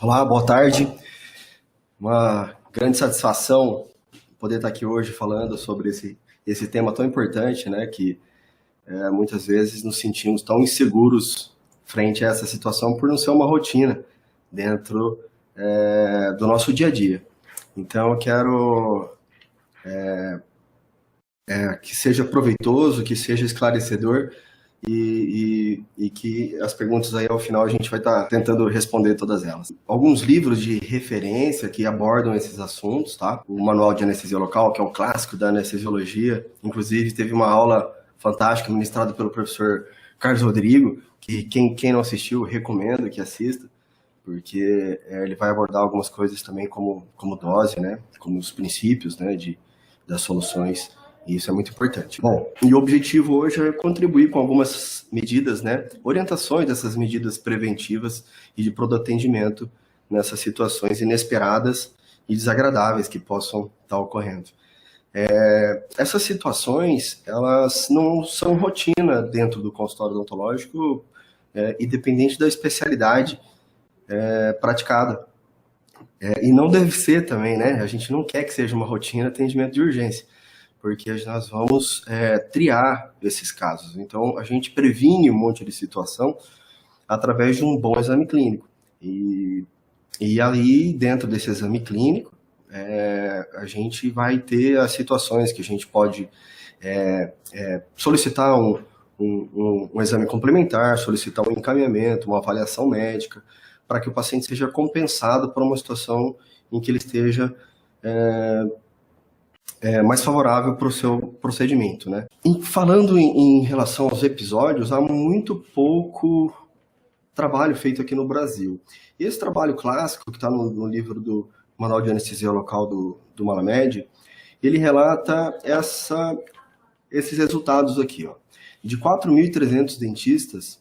Olá, boa tarde. Uma grande satisfação poder estar aqui hoje falando sobre esse tema tão importante, né? Que muitas vezes nos sentimos tão inseguros frente a essa situação por não ser uma rotina dentro do nosso dia a dia. Então, eu quero que seja proveitoso, que seja esclarecedor e que as perguntas aí ao final a gente vai estar tentando responder todas elas. Alguns livros de referência que abordam esses assuntos, tá? O Manual de Anestesia Local, que é um clássico da anestesiologia, inclusive teve uma aula fantástica ministrada pelo professor Carlos Rodrigo, que quem não assistiu, recomendo que assista, porque ele vai abordar algumas coisas também como dose, né? Como os princípios, né? Das soluções. E isso é muito importante. Bom, e o objetivo hoje é contribuir com algumas medidas, né, orientações dessas medidas preventivas e de pronto-atendimento nessas situações inesperadas e desagradáveis que possam estar ocorrendo. Essas situações, elas não são rotina dentro do consultório odontológico, independente da especialidade praticada. E não deve ser também, né? A gente não quer que seja uma rotina atendimento de urgência, porque nós vamos triar esses casos. Então, a gente previne um monte de situação através de um bom exame clínico. E ali, dentro desse exame clínico, a gente vai ter as situações que a gente pode solicitar um exame complementar, solicitar um encaminhamento, uma avaliação médica, para que o paciente seja compensado por uma situação em que ele esteja mais favorável para o seu procedimento, né? E falando em relação aos episódios, há muito pouco trabalho feito aqui no Brasil. E esse trabalho clássico, que está no livro do Manual de Anestesia Local do Malamed, ele relata esses resultados aqui, ó. De 4.300 dentistas,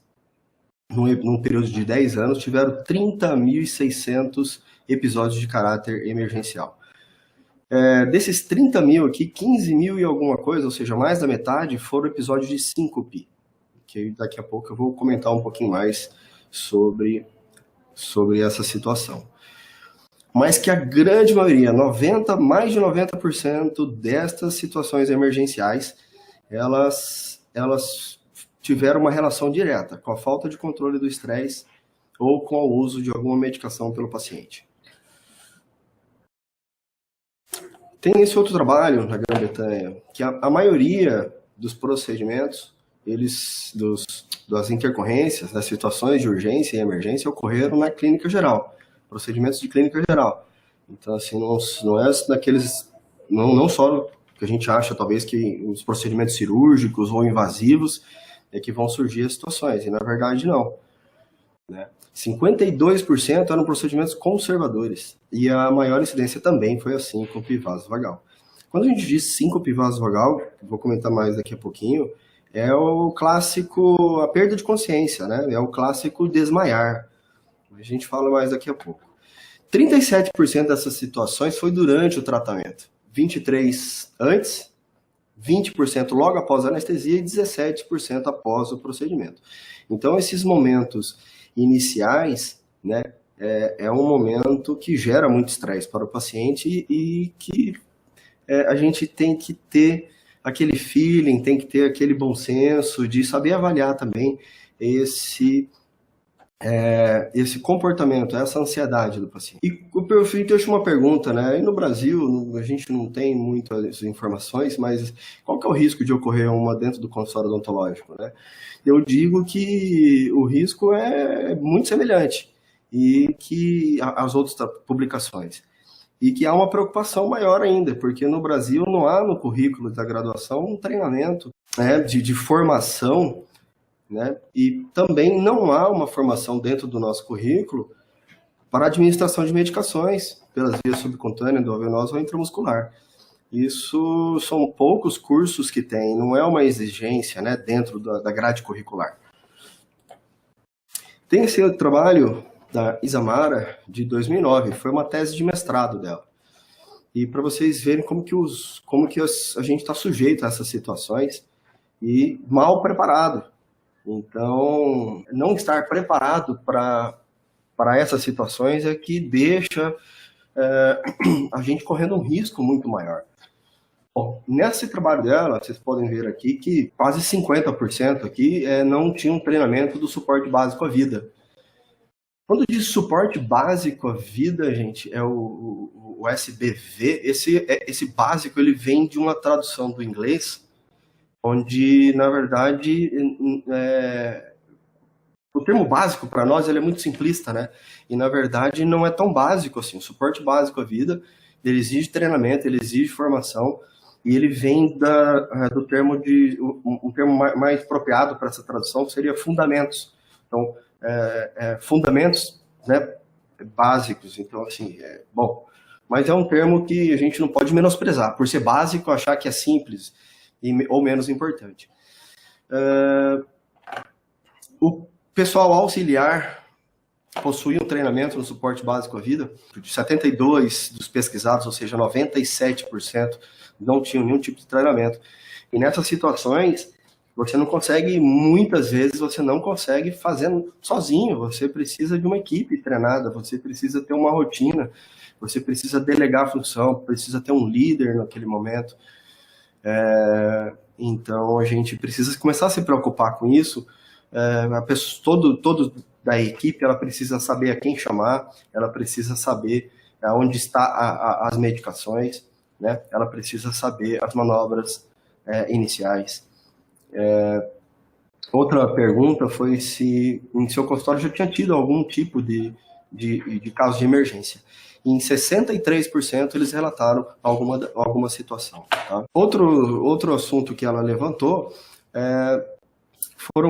num período de 10 anos, tiveram 30.600 episódios de caráter emergencial. Desses 30 mil aqui, 15 mil e alguma coisa, ou seja, mais da metade, foram episódios de síncope, que daqui a pouco eu vou comentar um pouquinho mais sobre essa situação. Mas que a grande maioria, mais de 90% destas situações emergenciais, elas tiveram uma relação direta com a falta de controle do estresse ou com o uso de alguma medicação pelo paciente. Tem esse outro trabalho na Grã-Bretanha, que a maioria dos procedimentos, das intercorrências, das situações de urgência e emergência ocorreram na clínica geral, procedimentos de clínica geral. Então, assim, não é daqueles, não só que a gente acha, talvez, que os procedimentos cirúrgicos ou invasivos é que vão surgir as situações, e na verdade não, né? 52% eram procedimentos conservadores, e a maior incidência também foi a síncope vasovagal. Quando a gente diz síncope vasovagal, vou comentar mais daqui a pouquinho, é o clássico, a perda de consciência, né? É o clássico desmaiar. A gente fala mais daqui a pouco. 37% dessas situações foi durante o tratamento, 23% antes, 20% logo após a anestesia e 17% após o procedimento. Então, esses momentos iniciais, né, é um momento que gera muito estresse para o paciente e que a gente tem que ter aquele feeling, tem que ter aquele bom senso de saber avaliar também esse comportamento, essa ansiedade do paciente. E o perfil deixa uma pergunta, né? E no Brasil, a gente não tem muitas informações, mas qual que é o risco de ocorrer uma dentro do consultório odontológico, né? Eu digo que o risco é muito semelhante e que as outras publicações. E que há uma preocupação maior ainda, porque no Brasil não há no currículo da graduação um treinamento, né, de formação, né? E também não há uma formação dentro do nosso currículo para a administração de medicações pelas vias subcutâneas, endovenosa ou intramuscular. Isso são poucos cursos que tem, não é uma exigência, né, dentro da grade curricular. Tem esse outro trabalho da Isamara, de 2009, foi uma tese de mestrado dela. E para vocês verem como que a gente está sujeito a essas situações e mal preparado. Então, não estar preparado para para essas situações é que deixa a gente correndo um risco muito maior. Bom, nesse trabalho dela, vocês podem ver aqui que quase 50% aqui não tinham treinamento do suporte básico à vida. Quando diz suporte básico à vida, gente, é o SBV. Esse básico ele vem de uma tradução do inglês, onde, na verdade, o termo básico para nós ele é muito simplista, né? E, na verdade, não é tão básico assim. O suporte básico à vida, ele exige treinamento, ele exige formação, e ele vem do termo um termo mais apropriado para essa tradução seria fundamentos. Então, fundamentos, né, básicos. Então, assim, bom. Mas é um termo que a gente não pode menosprezar. Por ser básico, achar que é simples ou menos importante. O pessoal auxiliar possui um treinamento no suporte básico à vida. 72 dos pesquisados, ou seja, 97%, não tinham nenhum tipo de treinamento. E nessas situações, você não consegue, muitas vezes, você não consegue fazer sozinho. Você precisa de uma equipe treinada, você precisa ter uma rotina, você precisa delegar a função, precisa ter um líder naquele momento. Então, a gente precisa começar a se preocupar com isso. A pessoa, todo da equipe, ela precisa saber a quem chamar, ela precisa saber onde está as medicações, né? Ela precisa saber as manobras iniciais. Outra pergunta foi se em seu consultório já tinha tido algum tipo de caso de emergência. Em 63% eles relataram alguma situação. Tá? Outro assunto que ela levantou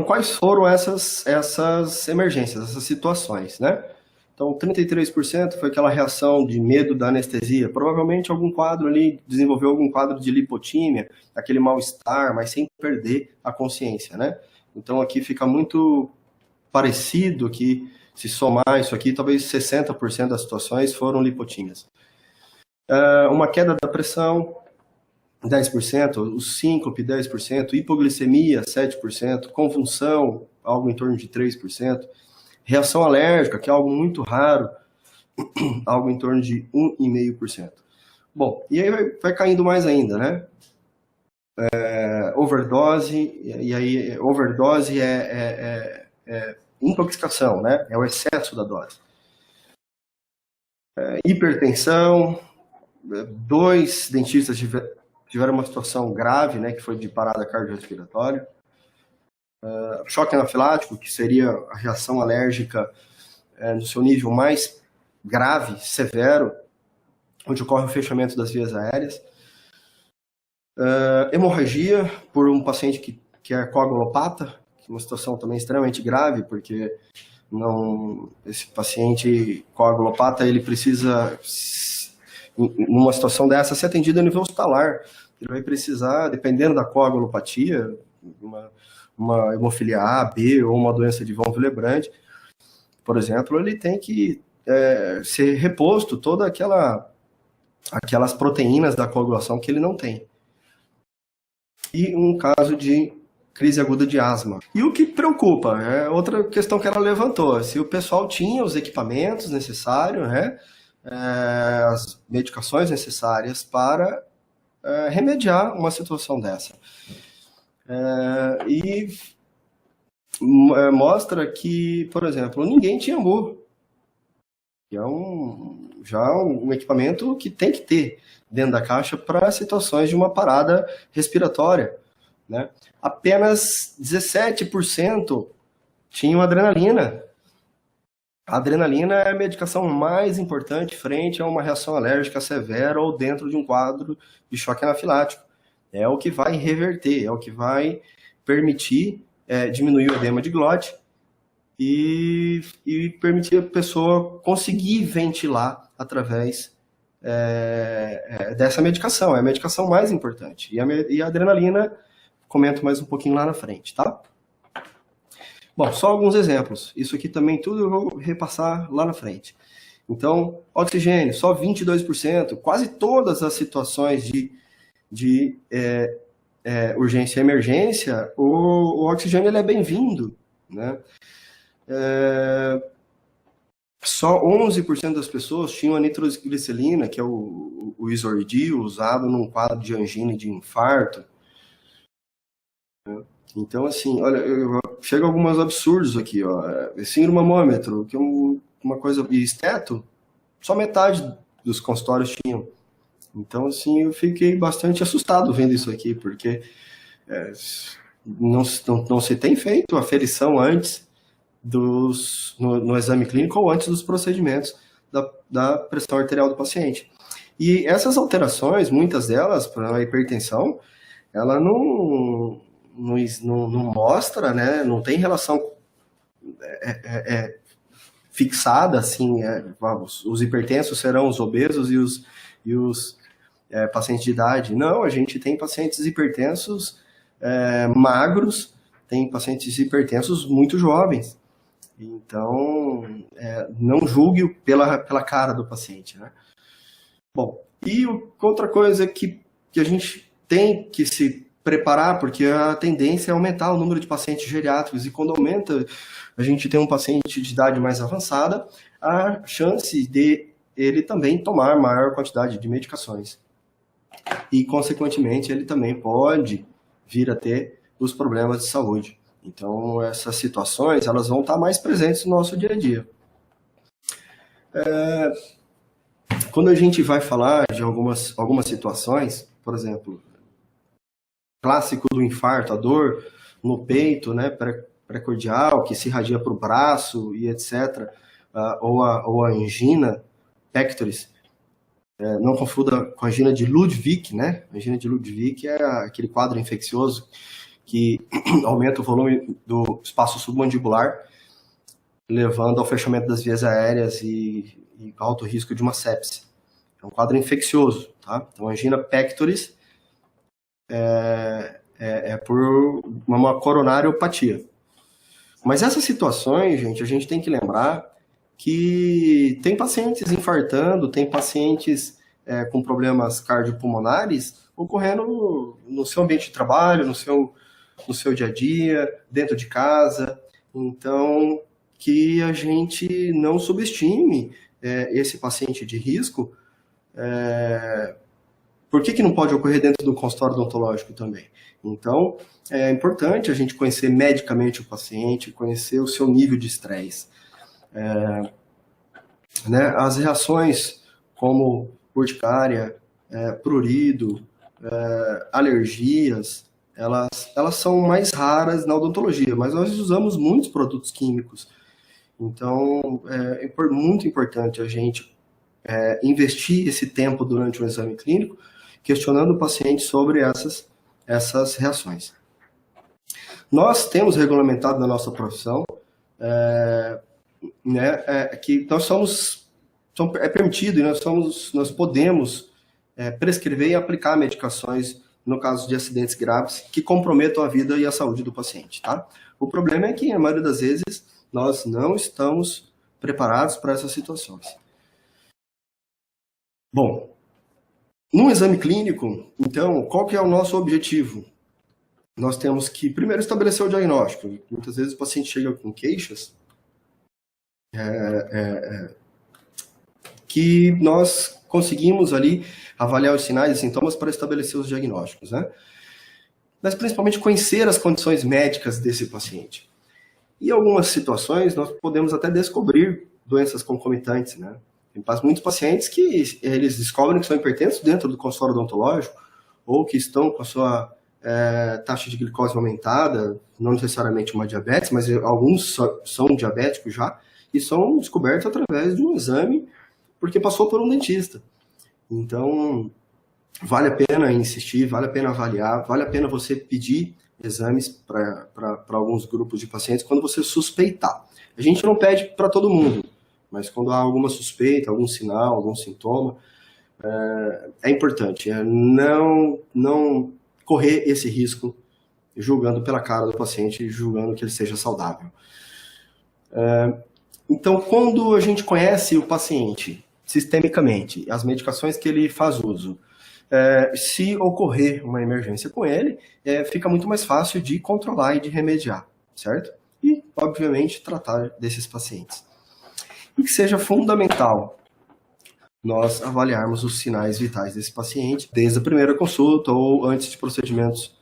quais foram essas emergências, essas situações, né? Então, 33% foi aquela reação de medo da anestesia. Provavelmente algum quadro ali, desenvolveu algum quadro de lipotímia, aquele mal-estar, mas sem perder a consciência, né? Então, aqui fica muito parecido que, se somar isso aqui, talvez 60% das situações foram lipotímias. Uma queda da pressão, 10%, o síncope, 10%, hipoglicemia, 7%, convulsão, algo em torno de 3%, reação alérgica, que é algo muito raro, algo em torno de 1,5%. Bom, e aí vai caindo mais ainda, né? Overdose, e aí overdose é intoxicação, né? É o excesso da dose. Hipertensão, 2 dentistas tiveram uma situação grave, né, que foi de parada cardiorrespiratória. Choque anafilático, que seria a reação alérgica no seu nível mais grave, severo, onde ocorre o fechamento das vias aéreas. Hemorragia por um paciente que é coagulopata, que é uma situação também extremamente grave, porque esse paciente coagulopata, ele precisa, numa situação dessa, ser atendido a nível hospitalar. Ele vai precisar, dependendo da coagulopatia, uma hemofilia A, B ou uma doença de von Willebrand, por exemplo, ele tem que ser reposto toda aquelas proteínas da coagulação que ele não tem. E um caso de crise aguda de asma. E o que preocupa, outra questão que ela levantou, se o pessoal tinha os equipamentos necessários, né, as medicações necessárias para remediar uma situação dessa. E mostra que, por exemplo, ninguém tinha AMBU, que é já um equipamento que tem que ter dentro da caixa para situações de uma parada respiratória, né? Apenas 17% tinham adrenalina. A adrenalina é a medicação mais importante frente a uma reação alérgica severa ou dentro de um quadro de choque anafilático. É o que vai reverter, é o que vai permitir diminuir o edema de glote e permitir a pessoa conseguir ventilar através dessa medicação. É a medicação mais importante. E a adrenalina, comento mais um pouquinho lá na frente, tá? Bom, só alguns exemplos. Isso aqui também tudo eu vou repassar lá na frente. Então, oxigênio, só 22%. Quase todas as situações de urgência e emergência, o oxigênio ele é bem-vindo, né? só 11% das pessoas tinham a nitroglicerina, que é o Isordi, usado num quadro de angina e de infarto. Então, assim, olha, chega alguns absurdos aqui, ó. Síndromamômetro, que é uma coisa... E esteto, só metade dos consultórios tinham. Então, assim, eu fiquei bastante assustado vendo isso aqui, porque não se tem feito aferição antes no exame clínico ou antes dos procedimentos da pressão arterial do paciente. E essas alterações, muitas delas, para a hipertensão, ela não mostra, né, não tem relação fixada, assim, os hipertensos serão os obesos e os pacientes de idade. Não, a gente tem pacientes hipertensos magros, tem pacientes hipertensos muito jovens. Então, não julgue pela cara do paciente, né? Bom, e outra coisa que a gente tem que se preparar, porque a tendência é aumentar o número de pacientes geriátricos, e quando aumenta, a gente tem um paciente de idade mais avançada, a chance de ele também tomar maior quantidade de medicações. E, consequentemente, ele também pode vir a ter os problemas de saúde. Então, essas situações, elas vão estar mais presentes no nosso dia a dia. Quando a gente vai falar de algumas situações, por exemplo, clássico do infarto, a dor no peito, né, precordial, que se irradia para o braço e etc., ou a angina pectoris, não confunda com a angina de Ludwig, né? A angina de Ludwig é aquele quadro infeccioso que aumenta o volume do espaço submandibular, levando ao fechamento das vias aéreas e alto risco de uma sepse. É um quadro infeccioso, tá? Então, a angina pectoris é por uma coronariopatia. Mas essas situações, gente, a gente tem que lembrar que tem pacientes infartando, tem pacientes com problemas cardiopulmonares ocorrendo no seu ambiente de trabalho, no seu dia a dia, dentro de casa. Então, que a gente não subestime esse paciente de risco. Por que não pode ocorrer dentro do consultório odontológico também? Então, é importante a gente conhecer medicamente o paciente, conhecer o seu nível de estresse. Né, as reações como urticária, prurido, alergias, elas são mais raras na odontologia, mas nós usamos muitos produtos químicos. Então, é muito importante a gente investir esse tempo durante o exame clínico, questionando o paciente sobre essas reações. Nós temos regulamentado na nossa profissão que é permitido e nós podemos prescrever e aplicar medicações no caso de acidentes graves que comprometam a vida e a saúde do paciente, tá? O problema é que, na maioria das vezes, nós não estamos preparados para essas situações. Bom, no exame clínico, então, qual que é o nosso objetivo? Nós temos que, primeiro, estabelecer o diagnóstico. Muitas vezes o paciente chega com queixas que nós conseguimos ali avaliar os sinais e sintomas para estabelecer os diagnósticos, né? Mas principalmente conhecer as condições médicas desse paciente. Em algumas situações, nós podemos até descobrir doenças concomitantes, né? Tem muitos pacientes que eles descobrem que são hipertensos dentro do consultório odontológico ou que estão com a sua taxa de glicose aumentada, não necessariamente uma diabetes, mas alguns são diabéticos já, e são descobertos através de um exame, porque passou por um dentista. Então, vale a pena insistir, vale a pena avaliar, vale a pena você pedir exames para alguns grupos de pacientes quando você suspeitar. A gente não pede para todo mundo, mas quando há alguma suspeita, algum sinal, algum sintoma, é importante não correr esse risco julgando pela cara do paciente, julgando que ele seja saudável. Então, quando a gente conhece o paciente sistemicamente, as medicações que ele faz uso, se ocorrer uma emergência com ele, fica muito mais fácil de controlar e de remediar, certo? E, obviamente, tratar desses pacientes. e que seja fundamental nós avaliarmos os sinais vitais desse paciente desde a primeira consulta ou antes de procedimentos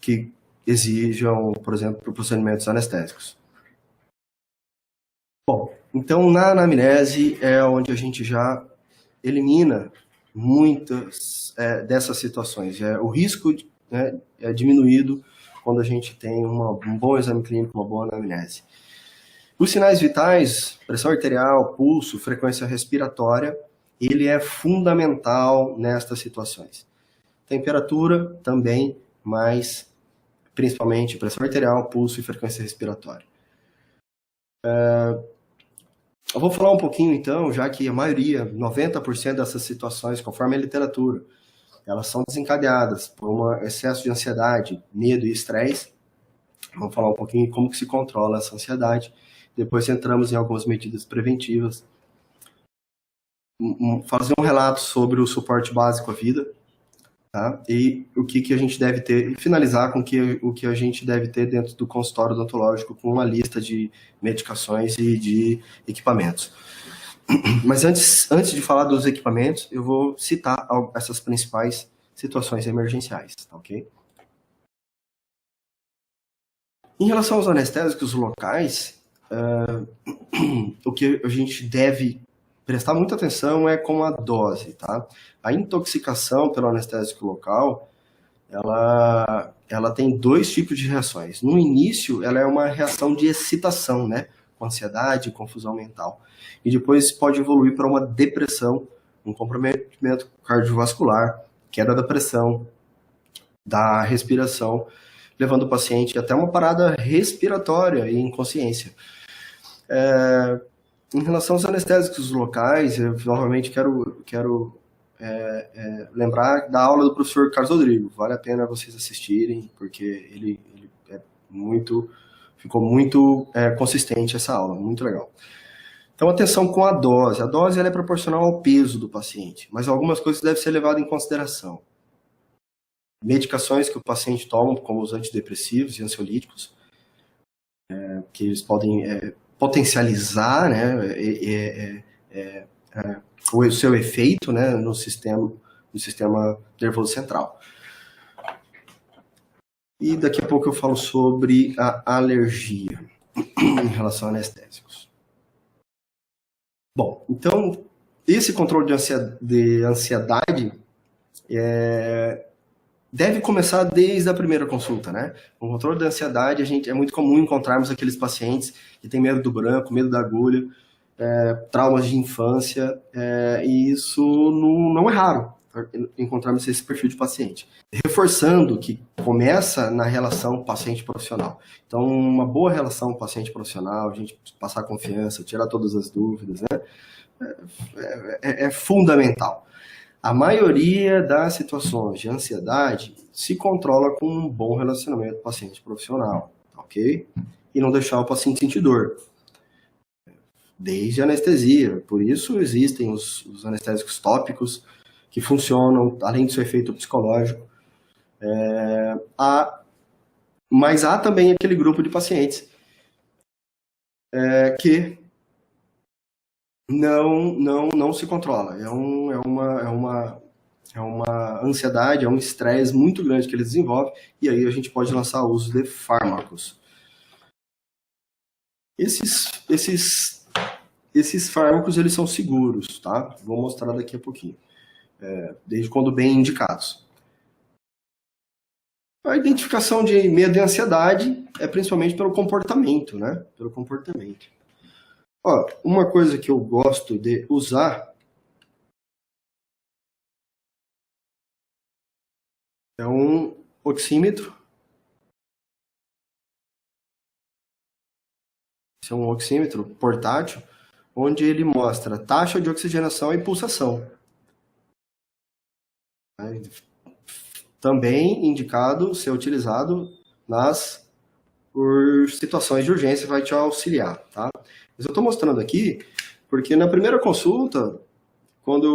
que exijam, por exemplo, procedimentos anestésicos. Bom, então na anamnese é onde a gente já elimina muitas dessas situações. O risco é diminuído quando a gente tem um bom exame clínico, uma boa anamnese. Os sinais vitais, pressão arterial, pulso, frequência respiratória, ele é fundamental nestas situações. Temperatura também, mas principalmente pressão arterial, pulso e frequência respiratória. Eu vou falar um pouquinho então, já que a maioria, 90% dessas situações, conforme a literatura, elas são desencadeadas por um excesso de ansiedade, medo e estresse. Vamos falar um pouquinho como que se controla essa ansiedade. Depois entramos em algumas medidas preventivas. Fazer um relato sobre o suporte básico à vida, tá? E o que a gente deve ter, e finalizar com o que a gente deve ter dentro do consultório odontológico, com uma lista de medicações e de equipamentos. Mas antes de falar dos equipamentos, eu vou citar essas principais situações emergenciais, tá ok? Em relação aos anestésicos locais, o que a gente deve prestar muita atenção é com a dose, tá? A intoxicação pelo anestésico local, ela tem dois tipos de reações. No início, ela é uma reação de excitação, né? Com ansiedade, confusão mental. E depois pode evoluir para uma depressão, um comprometimento cardiovascular, queda da pressão, da respiração, levando o paciente até uma parada respiratória e inconsciência. Em relação aos anestésicos locais, eu novamente quero lembrar da aula do professor Carlos Rodrigo. Vale a pena vocês assistirem, porque ele ficou muito consistente essa aula, muito legal. Então, atenção com a dose. A dose ela é proporcional ao peso do paciente, mas algumas coisas devem ser levadas em consideração. Medicações que o paciente toma, como os antidepressivos e ansiolíticos, que eles podem potencializar, né, o seu efeito, né, no sistema nervoso central. E daqui a pouco eu falo sobre a alergia em relação a anestésicos. Bom, então, esse controle de ansiedade deve começar desde a primeira consulta, né? O controle da ansiedade, é muito comum encontrarmos aqueles pacientes que têm medo do branco, medo da agulha, traumas de infância, e isso não é raro encontrarmos esse perfil de paciente. Reforçando que começa na relação paciente-profissional. Então, uma boa relação paciente-profissional, a gente passar confiança, tirar todas as dúvidas, né? É fundamental. A maioria das situações de ansiedade se controla com um bom relacionamento paciente-profissional, ok? E não deixar o paciente sentir dor. Desde a anestesia. Por isso existem os anestésicos tópicos que funcionam, além do seu efeito psicológico. Mas há também aquele grupo de pacientes que não se controla. É uma ansiedade, é um estresse muito grande que eles desenvolvem, e aí a gente pode lançar o uso de fármacos. Esses fármacos, eles são seguros, tá? Vou mostrar daqui a pouquinho. Desde quando bem indicados. A identificação de medo e ansiedade é principalmente pelo comportamento, né? Pelo comportamento. Ó, uma coisa que eu gosto de usar é um oxímetro. Esse é um oxímetro portátil, onde ele mostra taxa de oxigenação e pulsação. Também indicado ser utilizado por situações de urgência, vai te auxiliar, tá? Mas eu estou mostrando aqui porque na primeira consulta, quando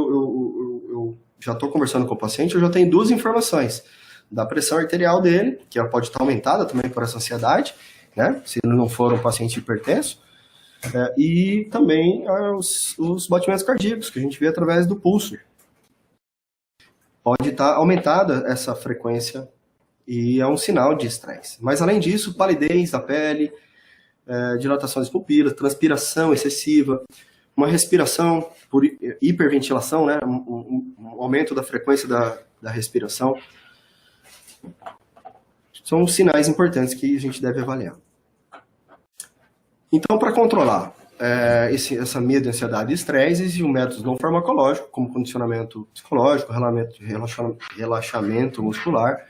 eu já estou conversando com o paciente, eu já tenho duas informações. Da pressão arterial dele, que ela pode estar aumentada também por essa ansiedade, né? Se ele não for um paciente hipertenso. E também os batimentos cardíacos, que a gente vê através do pulso. Pode estar aumentada essa frequência e é um sinal de estresse. Mas, além disso, palidez da pele, dilatação das pupilas, transpiração excessiva, uma respiração por hiperventilação, né? Um aumento da frequência da respiração. São sinais importantes que a gente deve avaliar. Então, para controlar essa medo, ansiedade e estresse, existe um método não farmacológico, como condicionamento psicológico, relaxamento muscular,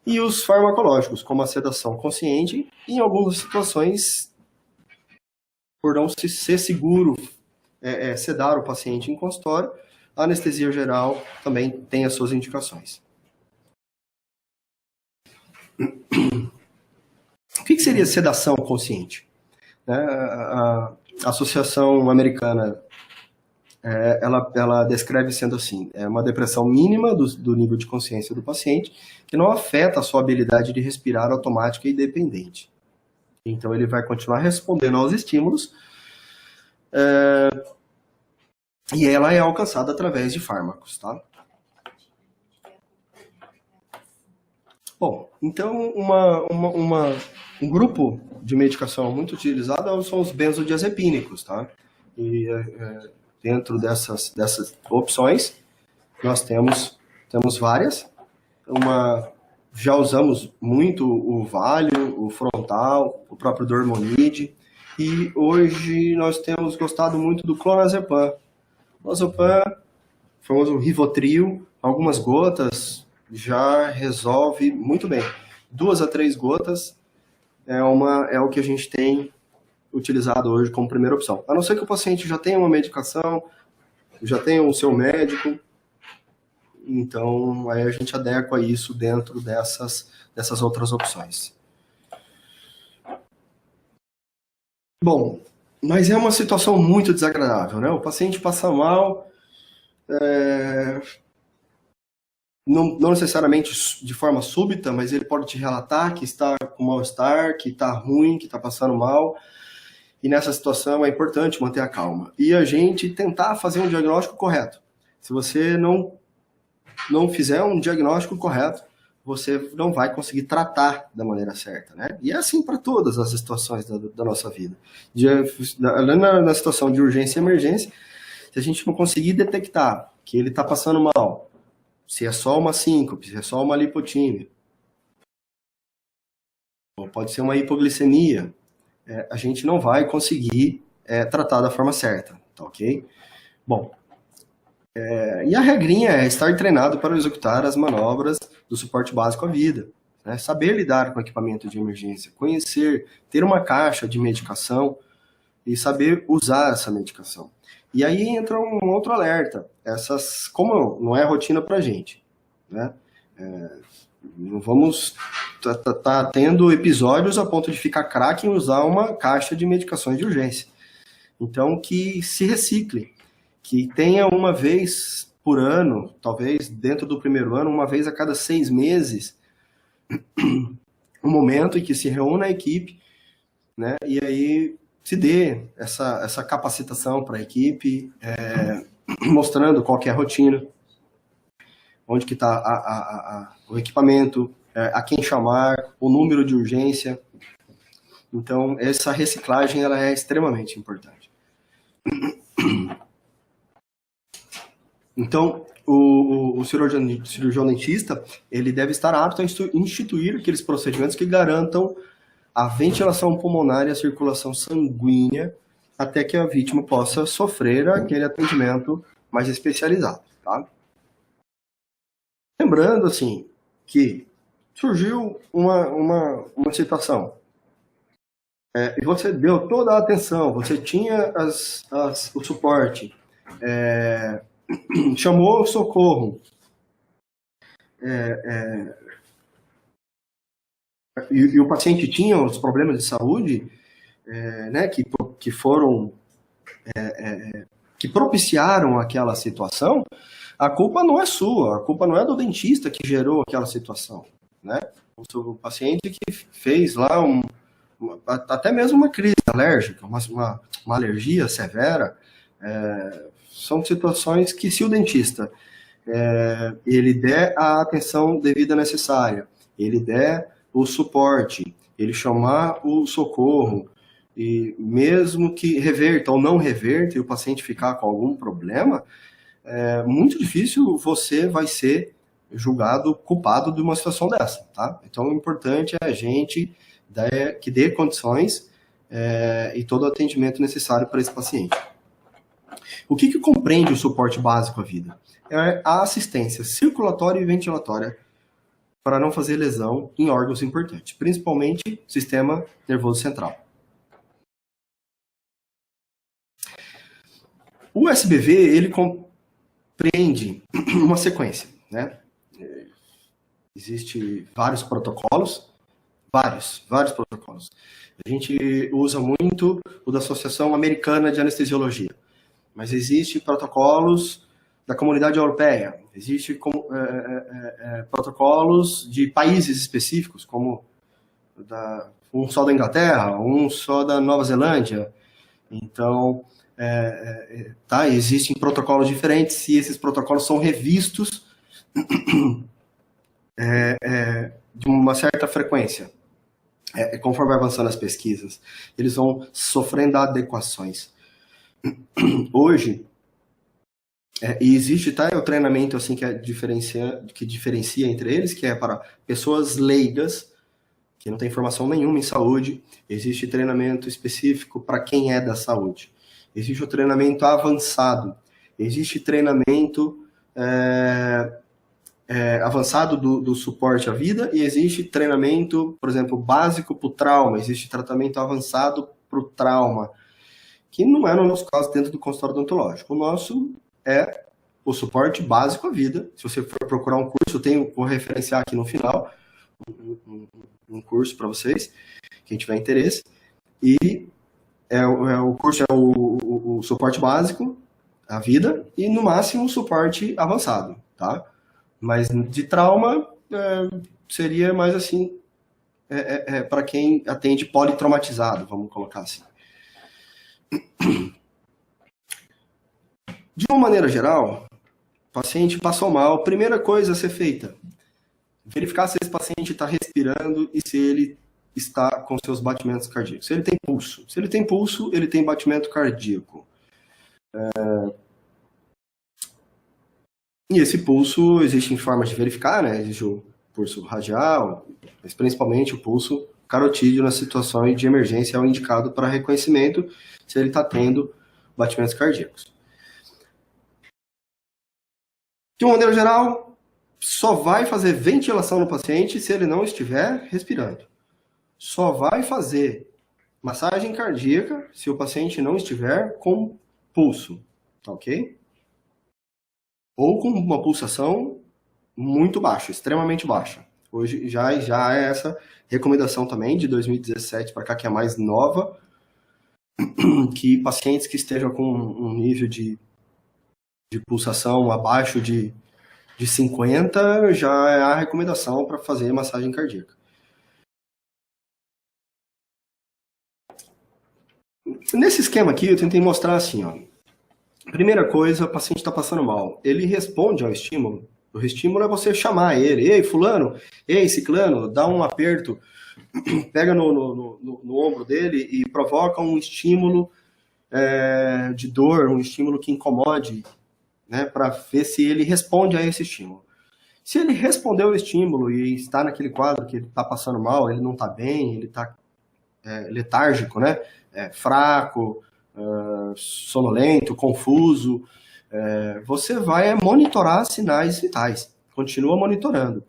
e os farmacológicos, como a sedação consciente, e em algumas situações, por não ser seguro sedar o paciente em consultório, a anestesia geral também tem as suas indicações. O que seria sedação consciente? A Associação Americana, ela descreve sendo assim, uma depressão mínima do nível de consciência do paciente, que não afeta a sua habilidade de respirar automática e dependente. Então, ele vai continuar respondendo aos estímulos, e ela é alcançada através de fármacos, tá? Bom, então, um grupo de medicação muito utilizado são os benzodiazepínicos, tá? E dentro dessas opções, nós temos várias. Já usamos muito o Valium, o Frontal, o próprio Dormonide, e hoje nós temos gostado muito do clonazepam. Clonazepam, famoso Rivotril, algumas gotas, já resolve muito bem. 2 a 3 gotas é o que a gente tem utilizado hoje como primeira opção. A não ser que o paciente já tenha uma medicação, já tenha o seu médico, então aí a gente adequa isso dentro dessas outras opções. Bom, mas é uma situação muito desagradável, né? O paciente passa mal, não necessariamente de forma súbita, mas ele pode te relatar que está com mal-estar, que está ruim, que está passando mal. E nessa situação é importante manter a calma. E a gente tentar fazer um diagnóstico correto. Se você não fizer um diagnóstico correto, você não vai conseguir tratar da maneira certa, né? E é assim para todas as situações da nossa vida. Na situação de urgência e emergência, se a gente não conseguir detectar que ele está passando mal, se é só uma síncope, se é só uma lipotímia, ou pode ser uma hipoglicemia, a gente não vai conseguir tratar da forma certa, tá ok? Bom, e a regrinha é estar treinado para executar as manobras do suporte básico à vida, né? Saber lidar com equipamento de emergência, conhecer, ter uma caixa de medicação e saber usar essa medicação. E aí entra um outro alerta, como não é rotina para a gente, né? Não vamos tá tendo episódios a ponto de ficar craque em usar uma caixa de medicações de urgência. Então, que se recicle, que tenha uma vez por ano, talvez dentro do primeiro ano, uma vez a cada 6 meses, um momento em que se reúna a equipe, né? E aí se dê essa capacitação para a equipe, mostrando qual que é a rotina, onde que está o equipamento, a quem chamar, o número de urgência. Então, essa reciclagem ela é extremamente importante. Então, o cirurgião dentista, ele deve estar apto a instituir aqueles procedimentos que garantam a ventilação pulmonar e a circulação sanguínea até que a vítima possa sofrer aquele atendimento mais especializado, tá? Lembrando, assim, que surgiu uma situação, e você deu toda a atenção, você tinha o suporte, chamou o socorro, e o paciente tinha os problemas de saúde, né, que foram, que propiciaram aquela situação, a culpa não é sua, a culpa não é do dentista que gerou aquela situação, né? O paciente que fez lá até mesmo uma crise alérgica, uma alergia severa, são situações que, se o dentista ele der a atenção devida necessária, ele der o suporte, ele chamar o socorro, e mesmo que reverta ou não reverta e o paciente ficar com algum problema, é muito difícil você vai ser julgado culpado de uma situação dessa, tá? Então, o importante é a gente que dê condições e todo o atendimento necessário para esse paciente. O que compreende o suporte básico à vida? É a assistência circulatória e ventilatória para não fazer lesão em órgãos importantes, principalmente sistema nervoso central. O SBV, ele compreende uma sequência, né? Existem vários protocolos, vários protocolos. A gente usa muito o da Associação Americana de Anestesiologia, mas existem protocolos da Comunidade Europeia, existem protocolos de países específicos, como um só da Inglaterra, um só da Nova Zelândia. Então, existem protocolos diferentes e esses protocolos são revistos de uma certa frequência. Conforme vai avançando as pesquisas, eles vão sofrendo adequações. Hoje, e existe o treinamento assim, que diferencia entre eles, que é para pessoas leigas, que não tem formação nenhuma em saúde. Existe treinamento específico para quem é da saúde. Existe o treinamento avançado. Existe treinamento avançado do suporte à vida, e existe treinamento, por exemplo, básico para o trauma. Existe tratamento avançado para o trauma, que não é no nosso caso dentro do consultório odontológico. O nosso é o suporte básico à vida. Se você for procurar um curso, vou referenciar aqui no final um curso para vocês, quem tiver interesse. E o curso é o suporte básico à vida e, no máximo, o suporte avançado, tá? Mas de trauma seria mais assim, para quem atende politraumatizado, vamos colocar assim. De uma maneira geral, o paciente passou mal, primeira coisa a ser feita, verificar se esse paciente está respirando e se ele está com seus batimentos cardíacos. Se ele tem pulso. Se ele tem pulso, ele tem batimento cardíaco. E esse pulso, existem formas de verificar, né? Existe o pulso radial, mas principalmente o pulso carotídeo nas situações de emergência é o indicado para reconhecimento se ele está tendo batimentos cardíacos. De uma maneira geral, só vai fazer ventilação no paciente se ele não estiver respirando. Só vai fazer massagem cardíaca se o paciente não estiver com pulso, tá ok? Ou com uma pulsação muito baixa, extremamente baixa. Hoje já é essa recomendação também de 2017 para cá, que é mais nova, que pacientes que estejam com um nível de pulsação abaixo de 50 já é a recomendação para fazer massagem cardíaca. Nesse esquema aqui, eu tentei mostrar assim, ó. Primeira coisa, o paciente está passando mal. Ele responde ao estímulo. O estímulo é você chamar ele. Ei, fulano, ei, ciclano, dá um aperto, pega no ombro dele e provoca um estímulo de dor, um estímulo que incomode, né, para ver se ele responde a esse estímulo. Se ele respondeu ao estímulo e está naquele quadro que ele está passando mal, ele não está bem, ele está letárgico, né, fraco, sonolento, confuso, você vai monitorar sinais vitais. Continua monitorando.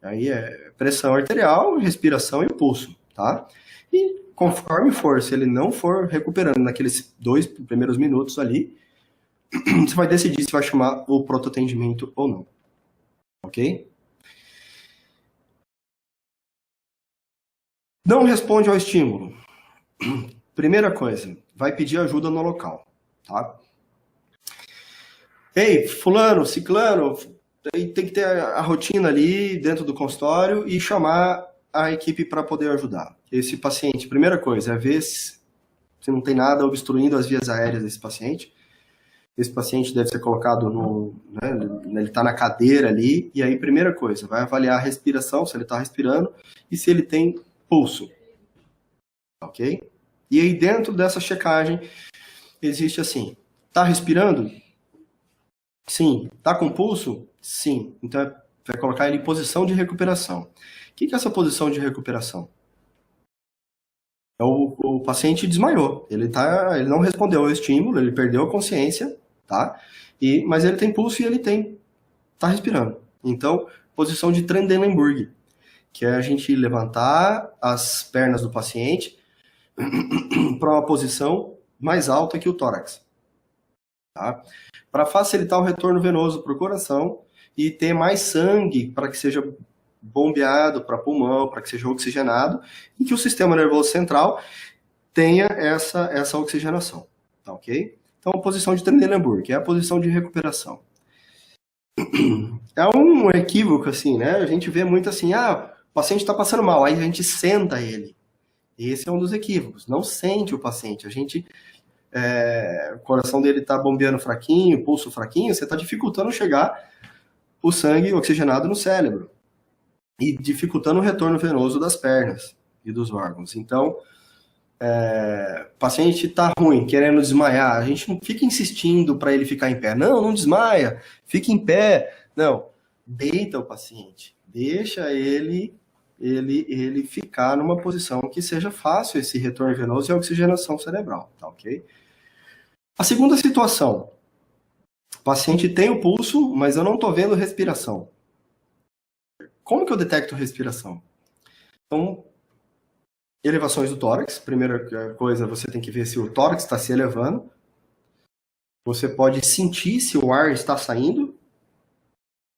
Aí pressão arterial, respiração e pulso, tá? E conforme se ele não for recuperando naqueles 2 primeiros minutos ali, você vai decidir se vai chamar o pronto-atendimento ou não. Ok? Não responde ao estímulo. Primeira coisa, vai pedir ajuda no local, tá? Ei, fulano, ciclano, tem que ter a rotina ali dentro do consultório e chamar a equipe para poder ajudar. Esse paciente, primeira coisa, é ver se não tem nada obstruindo as vias aéreas desse paciente. Esse paciente deve ser colocado ele está na cadeira ali, e aí, primeira coisa, vai avaliar a respiração, se ele está respirando, e se ele tem pulso, ok? E aí, dentro dessa checagem, existe assim, está respirando? Sim. Está com pulso? Sim. Então, vai colocar ele em posição de recuperação. O que é essa posição de recuperação? O paciente desmaiou, ele não respondeu ao estímulo, ele perdeu a consciência, tá? Mas ele tem pulso e ele tá respirando. Então, posição de Trendelenburg, que é a gente levantar as pernas do paciente para uma posição mais alta que o tórax, tá? Para facilitar o retorno venoso para o coração e ter mais sangue para que seja bombeado para pulmão, para que seja oxigenado, e que o sistema nervoso central tenha essa oxigenação, tá ok? Então, a posição de Trendelenburg, que é a posição de recuperação. É um equívoco, assim, né? A gente vê muito assim, o paciente está passando mal, aí a gente senta ele. Esse é um dos equívocos, não sente o paciente. O coração dele está bombeando fraquinho, pulso fraquinho, você está dificultando chegar o sangue oxigenado no cérebro. E dificultando o retorno venoso das pernas e dos órgãos. Então, o paciente está ruim, querendo desmaiar, a gente não fica insistindo para ele ficar em pé. Não desmaia, fica em pé. Não, deita o paciente, deixa ele ficar numa posição que seja fácil esse retorno venoso e a oxigenação cerebral, tá ok? A segunda situação, o paciente tem o pulso, mas eu não estou vendo respiração. Como que eu detecto respiração? Então, elevações do tórax. Primeira coisa, você tem que ver se o tórax está se elevando. Você pode sentir se o ar está saindo.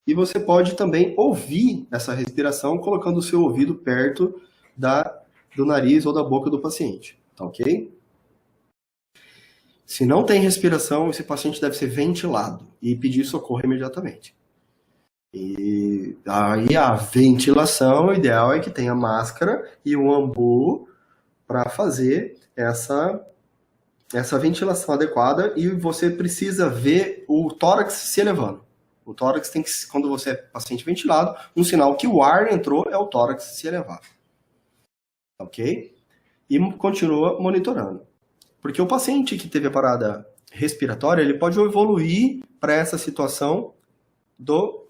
E você pode também ouvir essa respiração colocando o seu ouvido perto do nariz ou da boca do paciente. Tá ok? Se não tem respiração, esse paciente deve ser ventilado e pedir socorro imediatamente. E aí a ventilação, o ideal é que tenha máscara e um ambu para fazer essa ventilação adequada, e você precisa ver o tórax se elevando. O tórax tem que, quando você é paciente ventilado, um sinal que o ar entrou é o tórax se elevar. Ok? E continua monitorando. Porque o paciente que teve a parada respiratória, ele pode evoluir para essa situação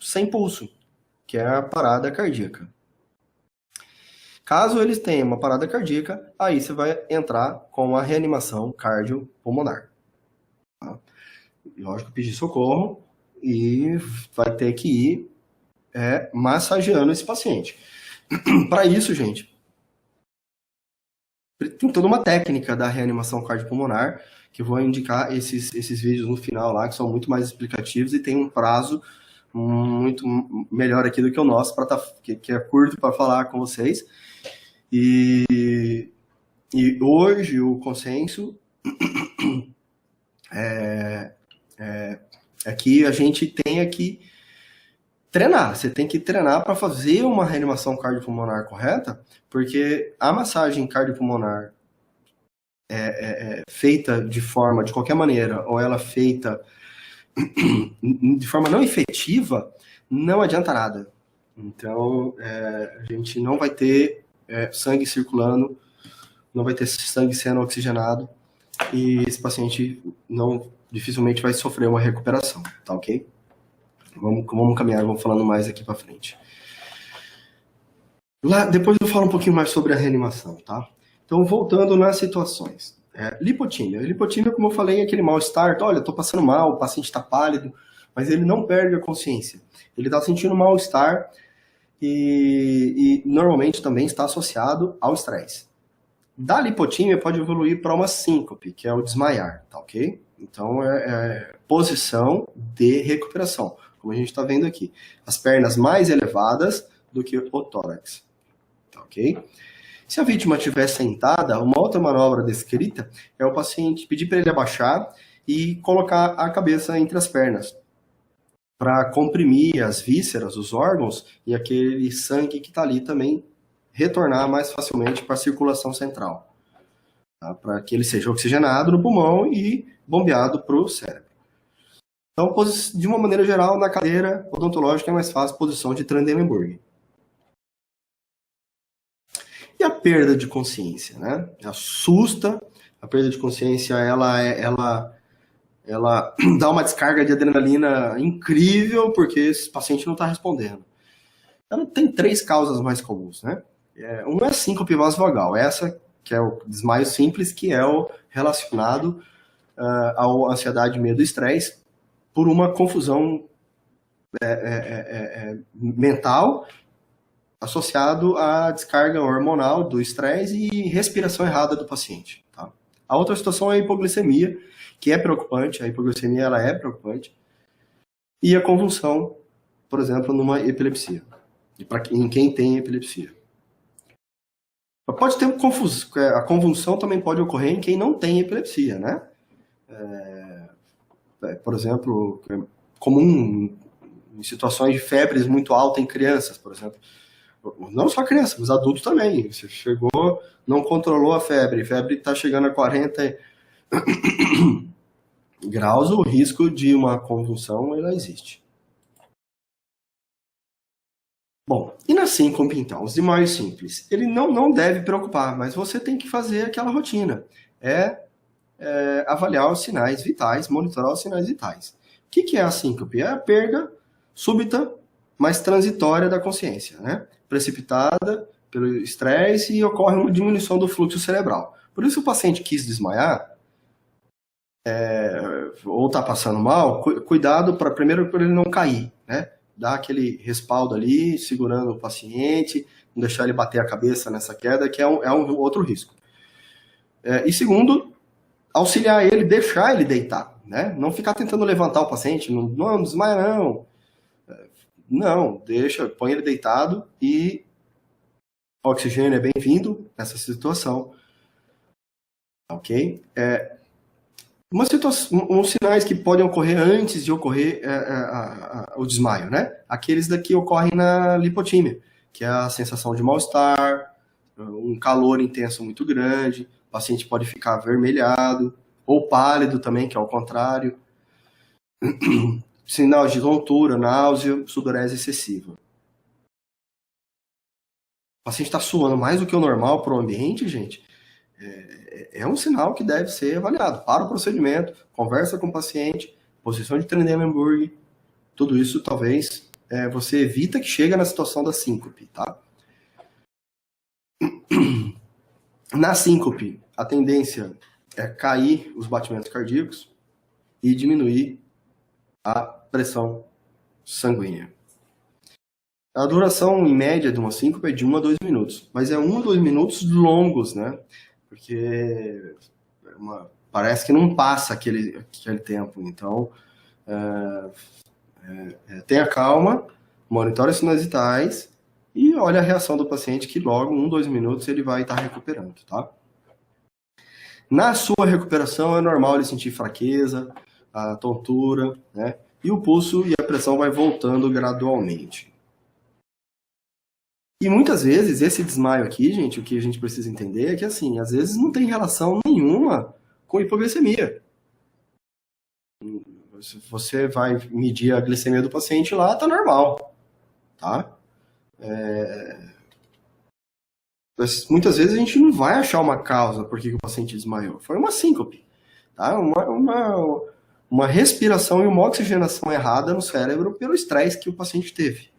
sem pulso, que é a parada cardíaca. Caso eles tenham uma parada cardíaca, aí você vai entrar com a reanimação cardiopulmonar. Tá? Lógico, pedir socorro e vai ter que ir massageando esse paciente. Para isso, gente, tem toda uma técnica da reanimação cardiopulmonar, que eu vou indicar esses vídeos no final lá, que são muito mais explicativos e tem um prazo muito melhor aqui do que o nosso, que é curto para falar com vocês. E hoje o consenso é que a gente tenha que treinar. Você tem que treinar para fazer uma reanimação cardiopulmonar correta, porque a massagem cardiopulmonar feita de qualquer maneira, ou ela feita de forma não efetiva, não adianta nada. Então, a gente não vai ter sangue circulando, não vai ter sangue sendo oxigenado, e esse paciente dificilmente vai sofrer uma recuperação, tá ok? Vamos caminhar, vamos falando mais aqui para frente. Depois eu falo um pouquinho mais sobre a reanimação, tá? Então, voltando nas situações. Lipotímia. Lipotímia, como eu falei, é aquele mal-estar. Olha, estou passando mal, o paciente está pálido, mas ele não perde a consciência. Ele está sentindo mal-estar e normalmente também está associado ao estresse. Da lipotímia pode evoluir para uma síncope, que é o desmaiar, tá ok? Então, posição de recuperação, como a gente está vendo aqui. As pernas mais elevadas do que o tórax, tá ok? Se a vítima estiver sentada, uma outra manobra descrita é o paciente pedir para ele abaixar e colocar a cabeça entre as pernas, para comprimir as vísceras, os órgãos, e aquele sangue que está ali também retornar mais facilmente para a circulação central. tá? Para que ele seja oxigenado no pulmão e bombeado para o cérebro. Então, de uma maneira geral, na cadeira odontológica é mais fácil a posição de Trendelenburg. E a perda de consciência, né? Assusta, a perda de consciência, ela dá uma descarga de adrenalina incrível, porque esse paciente não está respondendo. Ela tem 3 causas mais comuns, né? Uma é a síncope vasovagal, essa que é o desmaio simples, que é o relacionado à ansiedade, medo e estresse, por uma confusão mental associado à descarga hormonal do estresse e respiração errada do paciente. Tá? A outra situação é a hipoglicemia, que é preocupante, a hipoglicemia ela é preocupante, e a convulsão, por exemplo, numa epilepsia, em quem tem epilepsia. Pode ter a convulsão também pode ocorrer em quem não tem epilepsia, né? Por exemplo, é comum em situações de febres muito alta em crianças, por exemplo. Não só crianças, mas adultos também. Você chegou, não controlou a febre está chegando a 40 graus, o risco de uma convulsão ela existe. Bom, e na síncope, então, os desmaios simples? Ele não deve preocupar, mas você tem que fazer aquela rotina. Avaliar os sinais vitais, monitorar os sinais vitais. O que é a síncope? É a perda súbita, mas transitória da consciência, né? Precipitada pelo estresse e ocorre uma diminuição do fluxo cerebral. Por isso, o paciente quis desmaiar, ou está passando mal, cuidado primeiro para ele não cair, né? Dar aquele respaldo ali, segurando o paciente, não deixar ele bater a cabeça nessa queda, que é um outro risco. E segundo, auxiliar ele, deixar ele deitar, né? Não ficar tentando levantar o paciente, não desmaia não. Não, põe ele deitado e o oxigênio é bem-vindo nessa situação. Ok? Uns sinais que podem ocorrer antes de ocorrer o desmaio, né? Aqueles que ocorrem na lipotímia, que é a sensação de mal-estar, um calor intenso muito grande, o paciente pode ficar avermelhado, ou pálido também, que é o contrário. Sinal de tontura, náusea, sudorese excessiva. O paciente está suando mais do que o normal para o ambiente, gente. É um sinal que deve ser avaliado. Para o procedimento, conversa com o paciente, posição de Trendelenburg, tudo isso talvez você evita que chegue na situação da síncope, tá? Na síncope, a tendência é cair os batimentos cardíacos e diminuir a pressão sanguínea. A duração em média de uma síncope é de 1 a 2 minutos, mas é 1 a 2 minutos longos, né? Porque parece que não passa aquele tempo. Então, tenha calma, monitore os sinais vitais e olhe a reação do paciente, que logo, 1, 2 minutos, ele vai estar recuperando, tá? Na sua recuperação, é normal ele sentir fraqueza, a tontura, né? E o pulso e a pressão vai voltando gradualmente. E muitas vezes, esse desmaio aqui, gente, o que a gente precisa entender é que, assim, às vezes não tem relação nenhuma com hipoglicemia. Você vai medir a glicemia do paciente lá, tá normal, tá? Mas muitas vezes a gente não vai achar uma causa por que o paciente desmaiou. Foi uma síncope, tá? Uma respiração e uma oxigenação errada no cérebro pelo estresse que o paciente teve.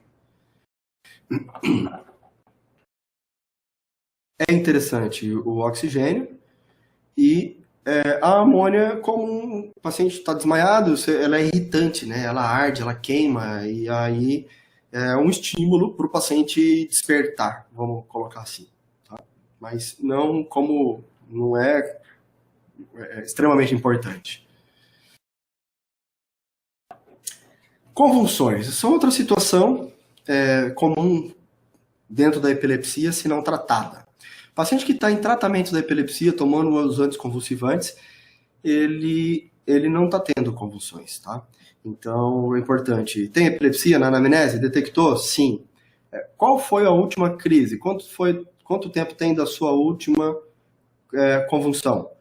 É interessante o oxigênio e a amônia, como o paciente está desmaiado, ela é irritante, né? Ela arde, ela queima, e aí é um estímulo para o paciente despertar, vamos colocar assim. Tá? Mas não é extremamente importante. Convulsões. Essa é outra situação comum dentro da epilepsia, se não tratada. O paciente que está em tratamento da epilepsia, tomando os anticonvulsivantes, ele não está tendo convulsões, tá? Então, é importante. Tem epilepsia na anamnese? Detectou? Sim. Qual foi a última crise? Quanto tempo tem da sua última convulsão.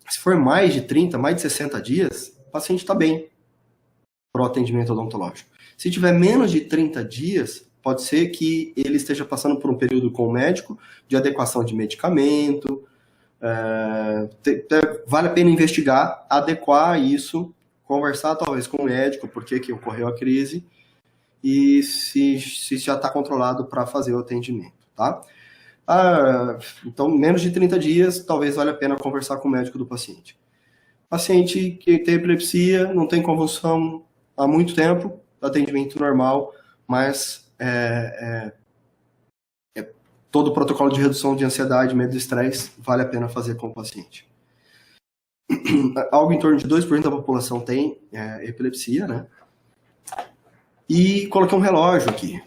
Se for mais de 30, mais de 60 dias, o paciente está bem para o atendimento odontológico. Se tiver menos de 30 dias, pode ser que ele esteja passando por um período com o médico de adequação de medicamento. Vale a pena investigar, adequar isso, conversar talvez com o médico, por que ocorreu a crise, e se já está controlado para fazer o atendimento, tá? Então, menos de 30 dias, talvez valha a pena conversar com o médico do paciente. Paciente que tem epilepsia, não tem convulsão há muito tempo, atendimento normal, mas todo o protocolo de redução de ansiedade, medo e estresse, vale a pena fazer com o paciente. Algo em torno de 2% da população tem epilepsia, né? E coloquei um relógio aqui.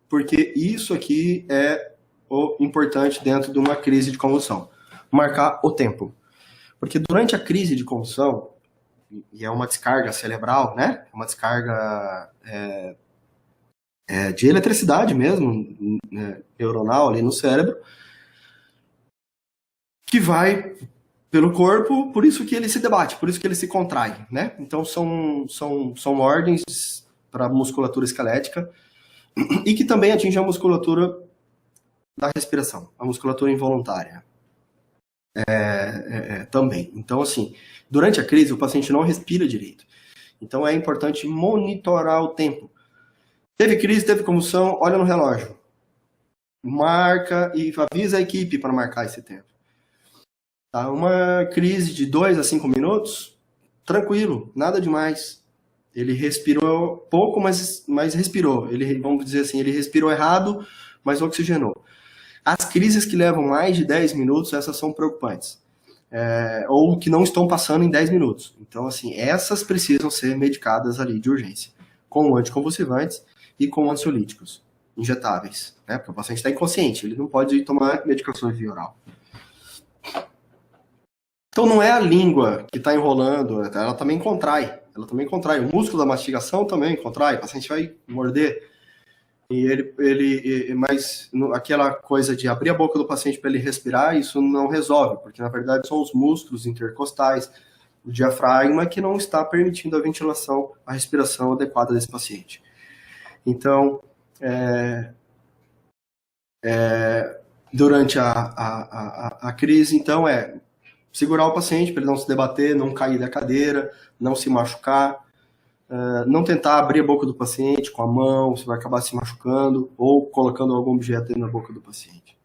Porque isso aqui é o importante dentro de uma crise de convulsão. Marcar o tempo. Porque durante a crise de convulsão, e é uma descarga cerebral, né? Uma descarga de eletricidade mesmo, neuronal ali no cérebro, que vai pelo corpo, por isso que ele se debate, por isso que ele se contrai, né? Então são ordens para a musculatura esquelética e que também atinge a musculatura da respiração, a musculatura involuntária. Também. Então, assim, durante a crise, o paciente não respira direito. Então, é importante monitorar o tempo. Teve crise, teve convulsão, olha no relógio. Marca e avisa a equipe para marcar esse tempo. Tá? Uma crise de 2 a 5 minutos, tranquilo, nada demais. Ele respirou pouco, mas respirou. Vamos dizer assim, ele respirou errado, mas oxigenou. As crises que levam mais de 10 minutos, essas são preocupantes. Ou que não estão passando em 10 minutos. Então, assim, essas precisam ser medicadas ali de urgência, com anticonvulsivantes e com ansiolíticos injetáveis, né? Porque o paciente está inconsciente, ele não pode tomar medicações via oral. Então, não é a língua que está enrolando, ela também contrai. O músculo da mastigação também contrai, o paciente vai morder. Mas aquela coisa de abrir a boca do paciente para ele respirar, isso não resolve, porque na verdade são os músculos intercostais, o diafragma, que não está permitindo a ventilação, a respiração adequada desse paciente. Então, durante a crise, então, segurar o paciente para ele não se debater, não cair da cadeira, não se machucar, não tentar abrir a boca do paciente com a mão, você vai acabar se machucando, ou colocando algum objeto dentro da boca do paciente.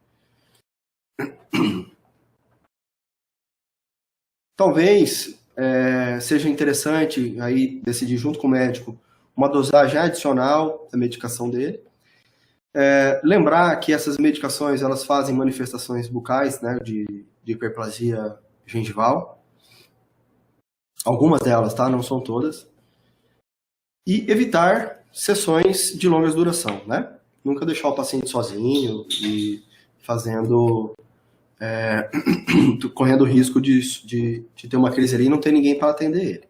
Talvez seja interessante aí decidir junto com o médico uma dosagem adicional da medicação dele. Lembrar que essas medicações elas fazem manifestações bucais, né, de hiperplasia gengival. Algumas delas, tá? Não são todas. E evitar sessões de longa duração, né? Nunca deixar o paciente sozinho e fazendo... correndo o risco de ter uma crise ali e não ter ninguém para atender ele.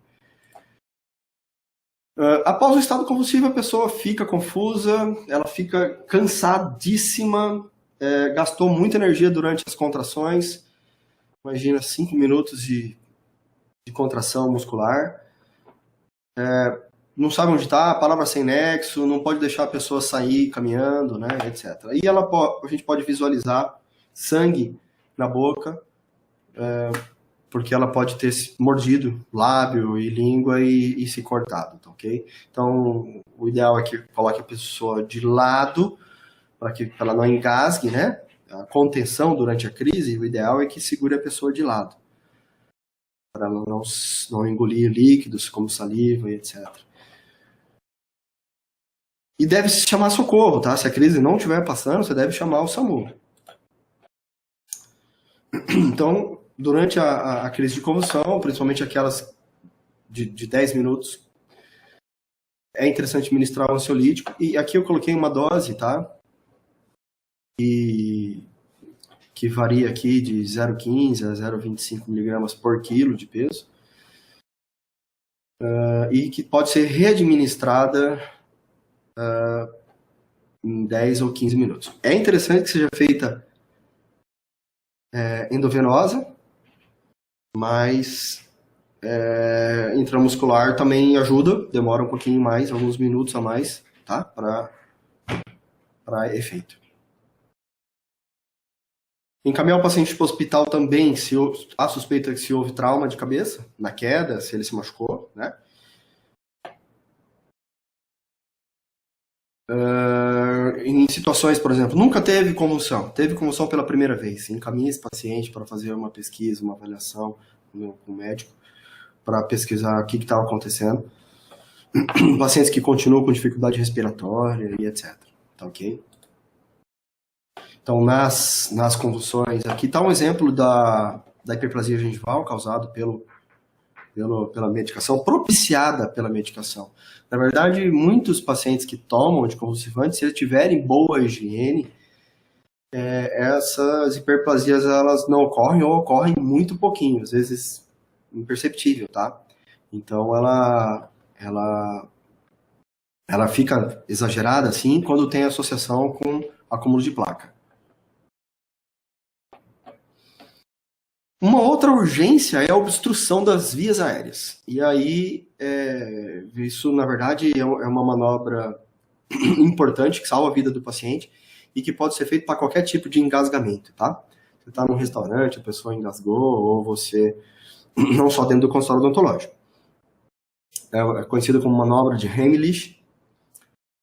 Após o estado convulsivo, a pessoa fica confusa, ela fica cansadíssima, gastou muita energia durante as contrações. Imagina 5 minutos de contração muscular. Não sabe onde está, palavra sem nexo, não pode deixar a pessoa sair caminhando, né, etc. E a gente pode visualizar sangue na boca, porque ela pode ter mordido lábio e língua e se cortado, tá, ok? Então, o ideal é que coloque a pessoa de lado, para que ela não engasgue, né? A contenção durante a crise, o ideal é que segure a pessoa de lado, para ela não engolir líquidos como saliva e etc. E deve se chamar socorro, tá? Se a crise não estiver passando, você deve chamar o SAMU. Então, durante a crise de convulsão, principalmente aquelas de 10 minutos, é interessante ministrar o ansiolítico. E aqui eu coloquei uma dose, tá? Que varia aqui de 0,15 a 0,25 miligramas por quilo de peso. E que pode ser readministrada em 10 ou 15 minutos. É interessante que seja feita endovenosa, mas intramuscular também ajuda, demora um pouquinho mais, alguns minutos a mais, tá? Para efeito. Encaminhar o paciente para o hospital também, se há suspeita que se houve trauma de cabeça, na queda, se ele se machucou, né? Em situações, por exemplo, nunca teve convulsão pela primeira vez, encaminhe esse paciente para fazer uma pesquisa, uma avaliação com o médico, para pesquisar o que estava acontecendo. Pacientes que continuam com dificuldade respiratória e etc. Tá ok? Então, nas convulsões, aqui está um exemplo da hiperplasia gengival causado pela medicação, propiciada pela medicação. Na verdade, muitos pacientes que tomam anticonvulsivantes, se eles tiverem boa higiene, essas hiperplasias elas não ocorrem ou ocorrem muito pouquinho, às vezes imperceptível, tá? Então, ela fica exagerada assim quando tem associação com acúmulo de placa. Uma outra urgência é a obstrução das vias aéreas. E aí, isso, na verdade, é uma manobra importante que salva a vida do paciente e que pode ser feito para qualquer tipo de engasgamento, tá? Você está num restaurante, a pessoa engasgou, ou você, não só dentro do consultório odontológico. É conhecido como manobra de Heimlich.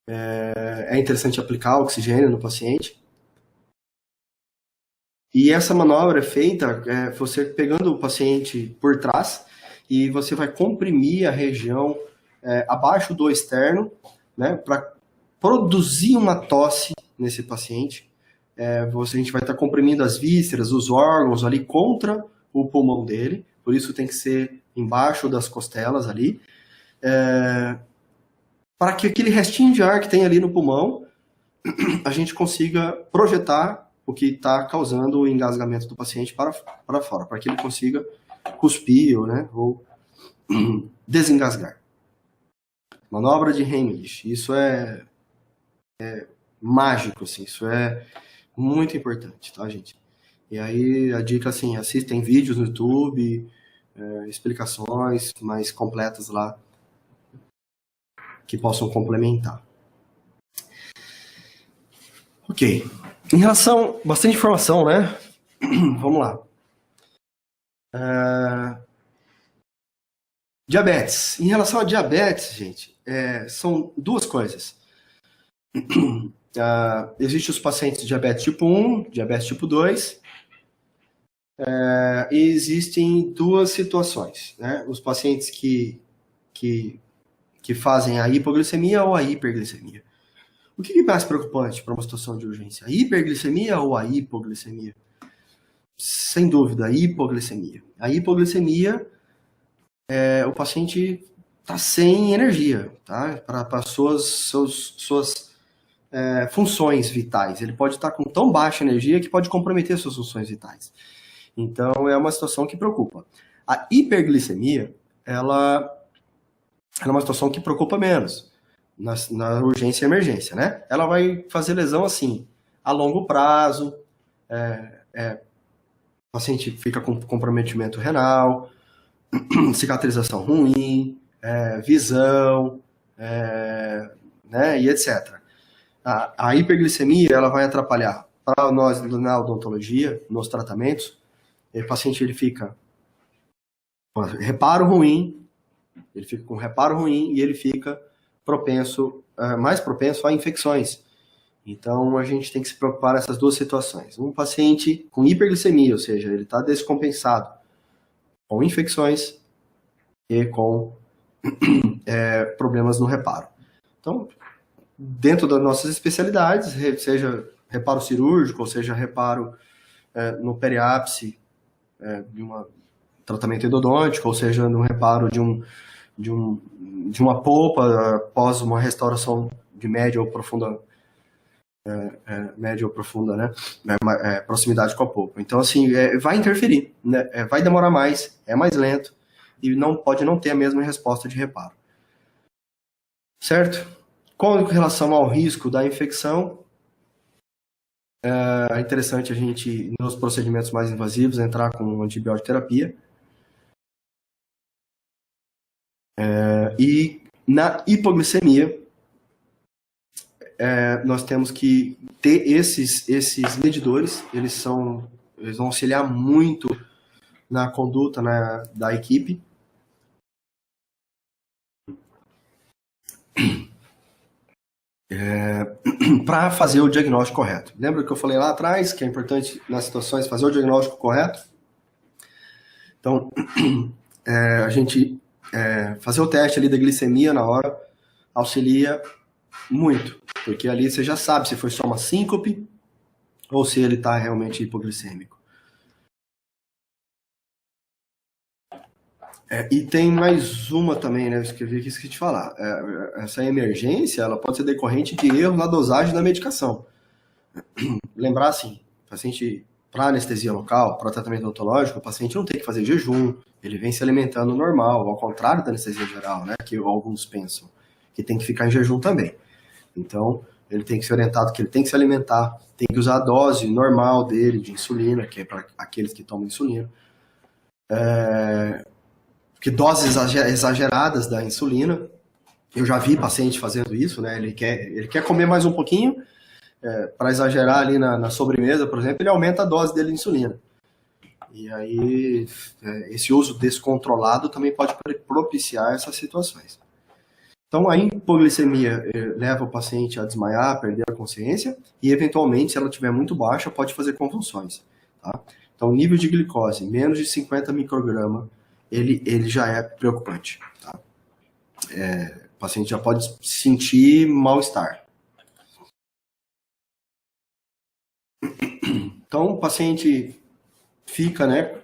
É interessante aplicar oxigênio no paciente. E essa manobra é feita você pegando o paciente por trás e você vai comprimir a região abaixo do externo, né, para produzir uma tosse nesse paciente. A gente vai estar comprimindo as vísceras, os órgãos ali contra o pulmão dele, por isso tem que ser embaixo das costelas ali, para que aquele restinho de ar que tem ali no pulmão, a gente consiga projetar o que está causando o engasgamento do paciente para fora, para que ele consiga cuspir ou desengasgar. Manobra de Heimlich, isso é mágico, assim, isso é muito importante, tá, gente? E aí a dica, assim, assistem vídeos no YouTube, explicações mais completas lá, que possam complementar. Ok. Em relação... Bastante informação, né? Vamos lá. Diabetes. Em relação a diabetes, gente, são duas coisas. Existem os pacientes de diabetes tipo 1, diabetes tipo 2, e existem duas situações, né? Os pacientes que fazem a hipoglicemia ou a hiperglicemia. O que é mais preocupante para uma situação de urgência? A hiperglicemia ou a hipoglicemia? Sem dúvida, a hipoglicemia. A hipoglicemia, o paciente está sem energia, tá? Para suas funções vitais. Ele pode estar com tão baixa energia que pode comprometer suas funções vitais. Então, é uma situação que preocupa. A hiperglicemia, ela é uma situação que preocupa menos. Na urgência e emergência, né? Ela vai fazer lesão assim, a longo prazo, o paciente fica com comprometimento renal, cicatrização ruim, visão, né, e etc. A hiperglicemia, ela vai atrapalhar para nós na odontologia, nos tratamentos, o paciente ele fica com reparo ruim, e ele fica mais propenso a infecções. Então, a gente tem que se preocupar nessas duas situações. Um paciente com hiperglicemia, ou seja, ele está descompensado com infecções e com problemas no reparo. Então, dentro das nossas especialidades, seja reparo cirúrgico, ou seja, reparo no periápice de um tratamento endodôntico, ou seja, no reparo de uma polpa após uma restauração de média ou profunda, né? Proximidade com a polpa. Então, assim, vai interferir, né? Vai demorar mais, é mais lento e pode não ter a mesma resposta de reparo. Certo? Com relação ao risco da infecção, é interessante a gente, nos procedimentos mais invasivos, entrar com antibioterapia. E na hipoglicemia, nós temos que ter esses medidores, eles vão auxiliar muito na conduta, né, da equipe. Para fazer o diagnóstico correto. Lembra que eu falei lá atrás que é importante nas situações fazer o diagnóstico correto? Então, a gente fazer o teste ali da glicemia na hora auxilia muito, porque ali você já sabe se foi só uma síncope ou se ele está realmente hipoglicêmico. E tem mais uma também, né? Eu esqueci de falar. Essa emergência, ela pode ser decorrente de erro na dosagem da medicação. Lembrar assim, paciente para anestesia local, para tratamento odontológico, o paciente não tem que fazer jejum, ele vem se alimentando normal, ao contrário da anestesia geral, né? Que alguns pensam que tem que ficar em jejum também. Então, ele tem que ser orientado que ele tem que se alimentar, tem que usar a dose normal dele de insulina, que é para aqueles que tomam insulina. Porque doses exageradas da insulina, eu já vi paciente fazendo isso, né? Ele quer comer mais um pouquinho, para exagerar ali na sobremesa, por exemplo, ele aumenta a dose dele de insulina. E aí, esse uso descontrolado também pode propiciar essas situações. Então, a hipoglicemia leva o paciente a desmaiar, perder a consciência, e eventualmente, se ela estiver muito baixa, pode fazer convulsões. Tá? Então, o nível de glicose, menos de 50 microgramas, ele já é preocupante. Tá? O paciente já pode sentir mal-estar. Então, o paciente fica, né,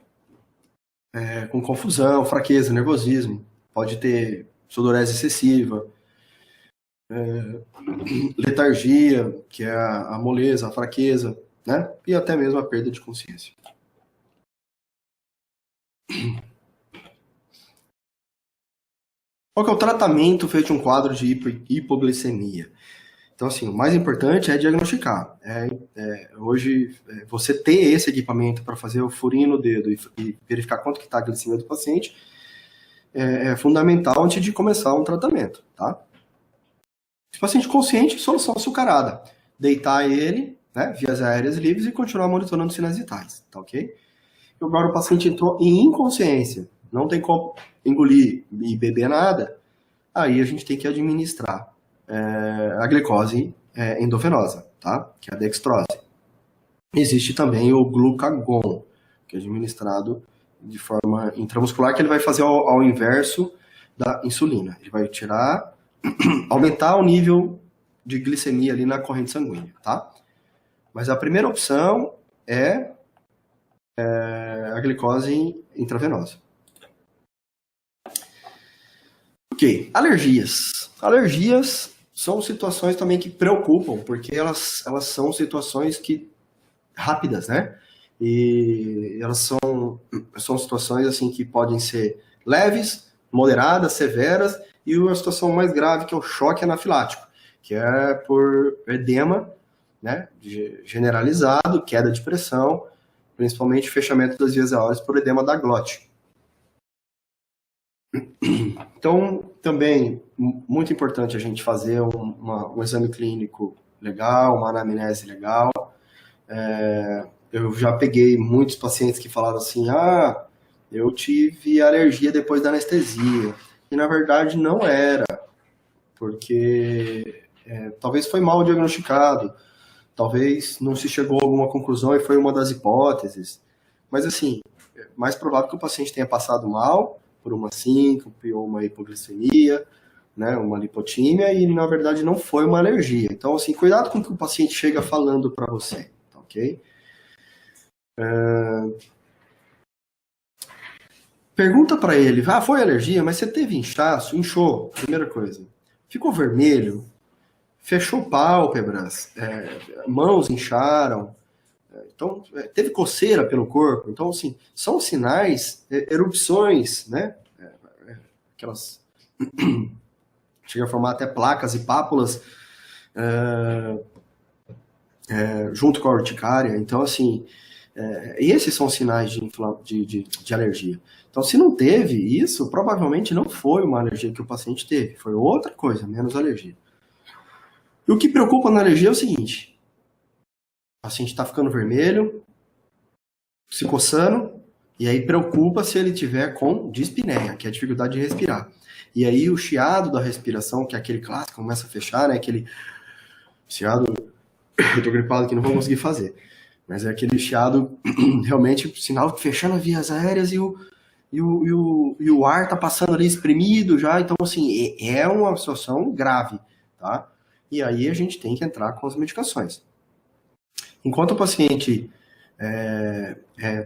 com confusão, fraqueza, nervosismo, pode ter sudorese excessiva, letargia, que é a moleza, a fraqueza, né, e até mesmo a perda de consciência. Qual que é o tratamento feito em um quadro de hipoglicemia? Então, assim, o mais importante é diagnosticar. Hoje, você ter esse equipamento para fazer o furinho no dedo e verificar quanto que está a glicemia do paciente é fundamental antes de começar um tratamento, tá? Se o paciente consciente, solução açucarada. Deitar ele, né, vias aéreas livres e continuar monitorando sinais vitais, tá ok? E agora o paciente entrou em inconsciência, não tem como engolir e beber nada, aí a gente tem que administrar a glicose endovenosa, tá? Que é a dextrose. Existe também o glucagon, que é administrado de forma intramuscular, que ele vai fazer ao inverso da insulina. Ele vai aumentar o nível de glicemia ali na corrente sanguínea, tá? Mas a primeira opção é a glicose intravenosa. Ok, alergias. Alergias são situações também que preocupam, porque elas são situações rápidas, né? E elas são situações assim que podem ser leves, moderadas, severas, e uma situação mais grave que é o choque anafilático, que é por edema, né, generalizado, queda de pressão, principalmente fechamento das vias aéreas por edema da glote. Então, também, muito importante a gente fazer um exame clínico legal, uma anamnese legal. Eu já peguei muitos pacientes que falaram assim, eu tive alergia depois da anestesia. E, na verdade, não era, porque talvez foi mal diagnosticado, talvez não se chegou a alguma conclusão e foi uma das hipóteses. Mas, assim, é mais provável que o paciente tenha passado mal por uma síncope ou uma hipoglicemia, né, uma lipotímia, e na verdade não foi uma alergia. Então, assim, cuidado com o que o paciente chega falando para você, tá ok? Pergunta para ele, foi alergia, mas você teve inchaço? Inchou, primeira coisa. Ficou vermelho? Fechou pálpebras? Mãos incharam? Então, teve coceira pelo corpo. Então, assim, são sinais, erupções, né? Aquelas chega a formar até placas e pápulas junto com a urticária. Então, assim, esses são sinais de alergia. Então, se não teve isso, provavelmente não foi uma alergia que o paciente teve, foi outra coisa, menos alergia. E o que preocupa na alergia é o seguinte: o paciente está ficando vermelho, se coçando, e aí preocupa se ele tiver com dispneia, que é a dificuldade de respirar. E aí o chiado da respiração, que é aquele clássico, começa a fechar, né? Aquele chiado, eu tô gripado aqui, não vou conseguir fazer. Mas é aquele chiado, realmente, sinal que fechando as vias aéreas e o ar tá passando ali espremido já. Então, assim, é uma situação grave, tá? E aí a gente tem que entrar com as medicações. Enquanto o paciente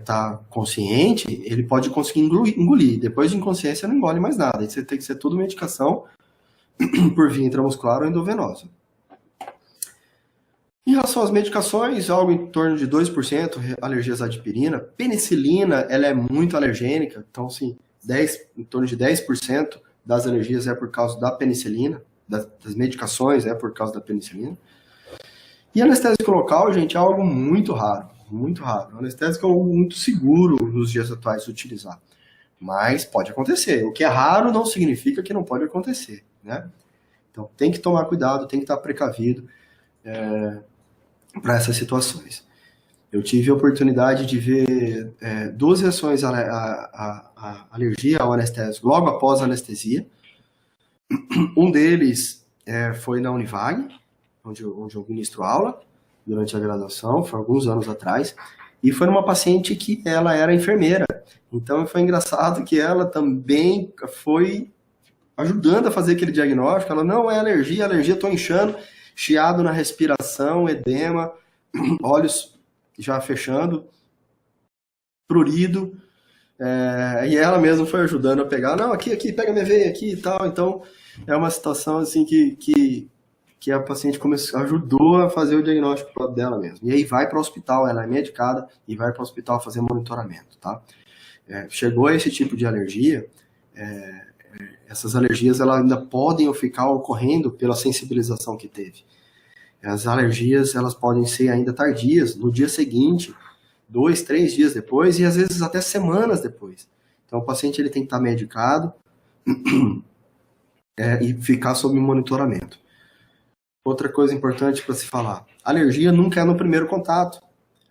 tá consciente, ele pode conseguir engolir. Depois de inconsciência, não engole mais nada. Isso tem que ser tudo medicação por via intramuscular ou endovenosa. Em relação às medicações, algo em torno de 2% alergias à dipirina. Penicilina, ela é muito alergênica, então, sim, em torno de 10% das alergias é por causa da penicilina, das medicações é por causa da penicilina. E anestésico local, gente, é algo muito raro, muito raro. O anestésico é algo muito seguro nos dias atuais de utilizar, mas pode acontecer. O que é raro não significa que não pode acontecer, né? Então, tem que tomar cuidado, tem que estar precavido para essas situações. Eu tive a oportunidade de ver 2 reações à alergia ao anestésico logo após a anestesia. Um deles foi na Univag, onde eu ministro aula durante a graduação, foi alguns anos atrás, e foi numa paciente que ela era enfermeira. Então foi engraçado que ela também foi ajudando a fazer aquele diagnóstico. Ela, não é alergia, estou inchando, chiado na respiração, edema, olhos já fechando, prurido, e ela mesma foi ajudando a pegar, não, aqui, pega minha veia aqui e tal. Então, é uma situação assim que a paciente ajudou a fazer o diagnóstico dela mesma. E aí vai para o hospital, ela é medicada e vai para o hospital fazer monitoramento, tá? Chegou a esse tipo de alergia, essas alergias elas ainda podem ficar ocorrendo pela sensibilização que teve. As alergias, elas podem ser ainda tardias, no dia seguinte, 2, 3 dias depois, e às vezes até semanas depois. Então, o paciente ele tem que estar medicado e ficar sob monitoramento. Outra coisa importante para se falar, a alergia nunca é no primeiro contato.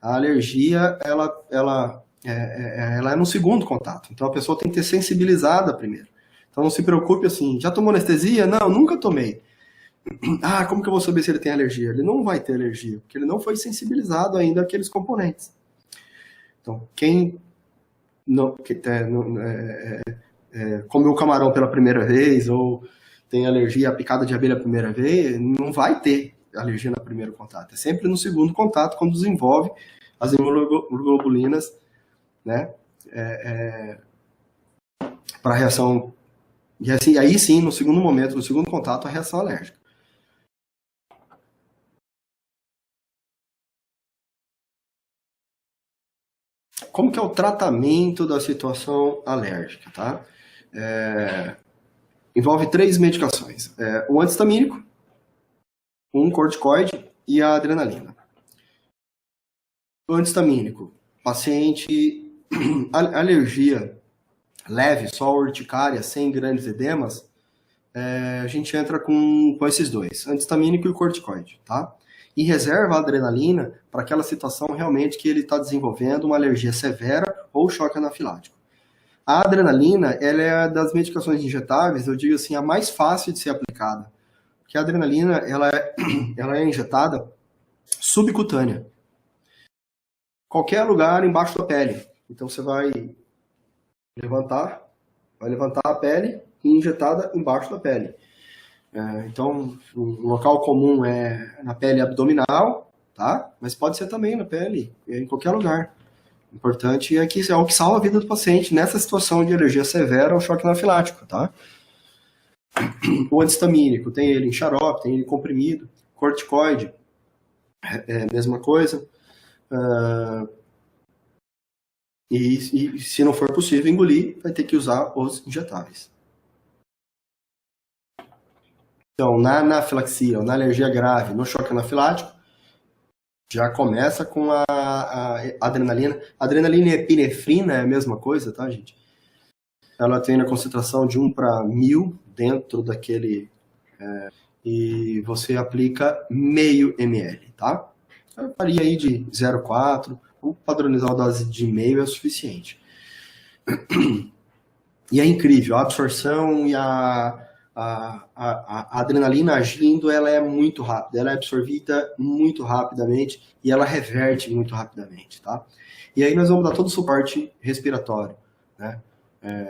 A alergia, ela é no segundo contato. Então, a pessoa tem que ter sensibilizada primeiro. Então, não se preocupe assim, já tomou anestesia? Não, nunca tomei. Ah, como que eu vou saber se ele tem alergia? Ele não vai ter alergia, porque ele não foi sensibilizado ainda àqueles componentes. Então, quem comeu camarão pela primeira vez, ou tem alergia à picada de abelha a primeira vez, não vai ter alergia no primeiro contato. É sempre no segundo contato, quando desenvolve as imunoglobulinas, né, para a reação. E assim, aí sim, no segundo momento, no segundo contato, a reação alérgica. Como que é o tratamento da situação alérgica, tá? Envolve 3 medicações. O antistamínico, um corticoide e a adrenalina. O antistamínico, paciente alergia leve, só urticária, sem grandes edemas, a gente entra com esses 2, antistamínico e o corticoide, tá? E reserva a adrenalina para aquela situação realmente que ele está desenvolvendo uma alergia severa ou choque anafilático. A adrenalina, ela é das medicações injetáveis, eu digo assim, a mais fácil de ser aplicada. Porque a adrenalina, ela é injetada subcutânea. Qualquer lugar embaixo da pele. Então você vai levantar a pele e injetada embaixo da pele. Então, o local comum é na pele abdominal, tá? Mas pode ser também na pele, em qualquer lugar. O importante é que é o que salva a vida do paciente nessa situação de alergia severa ou choque anafilático, tá? O antistamínico, tem ele em xarope, tem ele comprimido. Corticoide, mesma coisa. E se não for possível engolir, vai ter que usar os injetáveis. Então, na anafilaxia, ou na alergia grave, no choque anafilático, já começa com a adrenalina. Adrenalina e epinefrina é a mesma coisa, tá, gente? Ela tem a concentração de 1 para 1000 dentro daquele... e você aplica meio ml, tá? Varia aí de 0,4, vamos padronizar a dose de meio é o suficiente. E é incrível, a absorção e a adrenalina agindo, ela é muito rápida, ela é absorvida muito rapidamente e ela reverte muito rapidamente, tá? E aí nós vamos dar todo o suporte respiratório, né?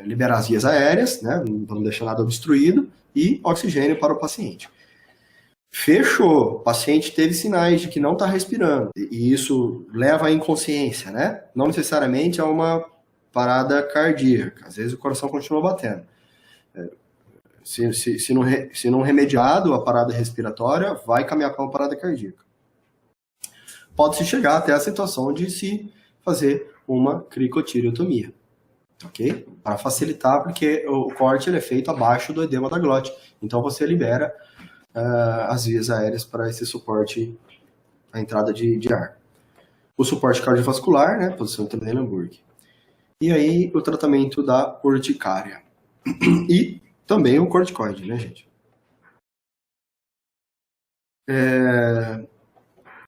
Liberar as vias aéreas, né? Não vamos deixar nada obstruído, e oxigênio para o paciente. Fechou, o paciente teve sinais de que não está respirando, e isso leva à inconsciência, né? Não necessariamente a uma parada cardíaca, às vezes o coração continua batendo. Se não remediado a parada respiratória, vai caminhar para uma parada cardíaca. Pode-se chegar até a situação de se fazer uma cricotireotomia, ok? Para facilitar, porque o corte ele é feito abaixo do edema da glote, então você libera as vias aéreas para esse suporte, a entrada de ar. O suporte cardiovascular, né, posição de Trendelenburg. E aí o tratamento da urticária. E também o corticoide, né, gente?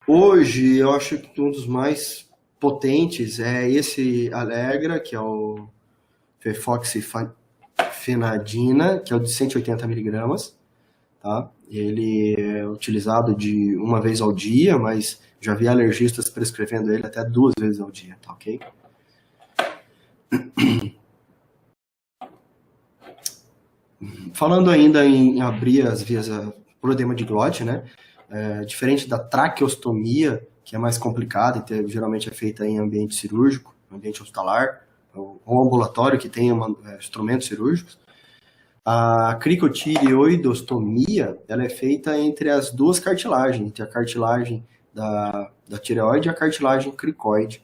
Hoje, eu acho que um dos mais potentes é esse Allegra, que é o fefoxifenadina, que é o de 180 miligramas, tá? Ele é utilizado de uma vez ao dia, mas já vi alergistas prescrevendo ele até 2 vezes ao dia, tá ok? Falando ainda em abrir as vias por edema de glote, né? Diferente da traqueostomia, que é mais complicada e geralmente é feita em ambiente cirúrgico, ambiente hospitalar, ou ambulatório que tenha instrumentos cirúrgicos, a cricotireoidostomia, ela é feita entre as duas cartilagens, entre a cartilagem da tireoide e a cartilagem cricoide.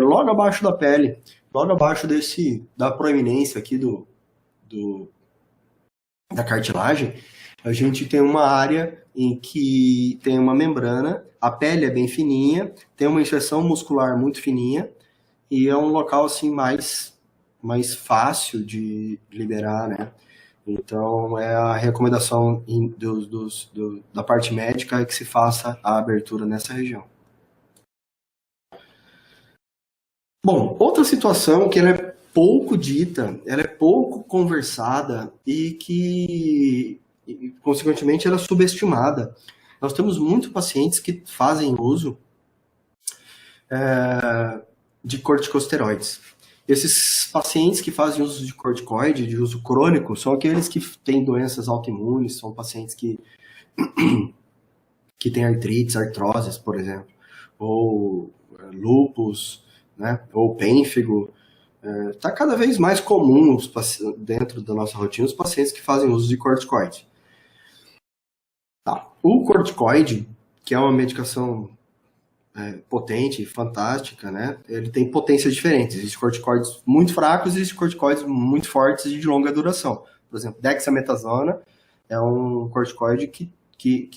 Logo abaixo da pele, logo abaixo da proeminência aqui da cartilagem, a gente tem uma área em que tem uma membrana, a pele é bem fininha, tem uma inserção muscular muito fininha, e é um local assim mais fácil de liberar, né? Então, a recomendação da parte médica é que se faça a abertura nessa região. Bom, outra situação que ela é pouco dita, ela é pouco conversada e que, consequentemente, ela é subestimada. Nós temos muitos pacientes que fazem uso de corticosteroides. Esses pacientes que fazem uso de corticoide, de uso crônico, são aqueles que têm doenças autoimunes, são pacientes que têm artrites, artroses, por exemplo, ou lúpus, né, ou pênfigo. Está cada vez mais comum dentro da nossa rotina os pacientes que fazem uso de corticoide. Tá. O corticoide, que é uma medicação potente, fantástica, né? Ele tem potências diferentes. Existem corticoides muito fracos e existem corticoides muito fortes e de longa duração. Por exemplo, dexametasona é um corticoide que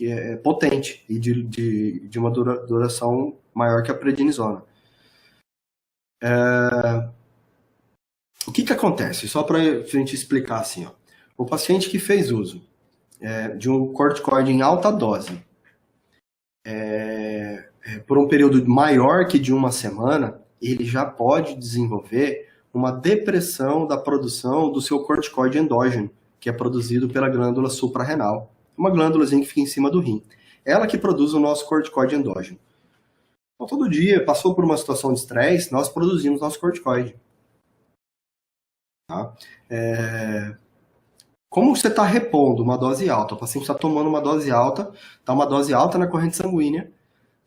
é potente e de uma duração maior que a prednisona. O que acontece? Só para a gente explicar assim, ó. O paciente que fez uso de um corticoide em alta dose por um período maior que de uma semana, ele já pode desenvolver uma depressão da produção do seu corticoide endógeno, que é produzido pela glândula suprarrenal. Uma glândulazinha que fica em cima do rim. Ela que produz o nosso corticoide endógeno. Então, todo dia, passou por uma situação de estresse, nós produzimos nosso corticoide. Tá? Como você está repondo uma dose alta, o paciente está tomando uma dose alta, está uma dose alta na corrente sanguínea,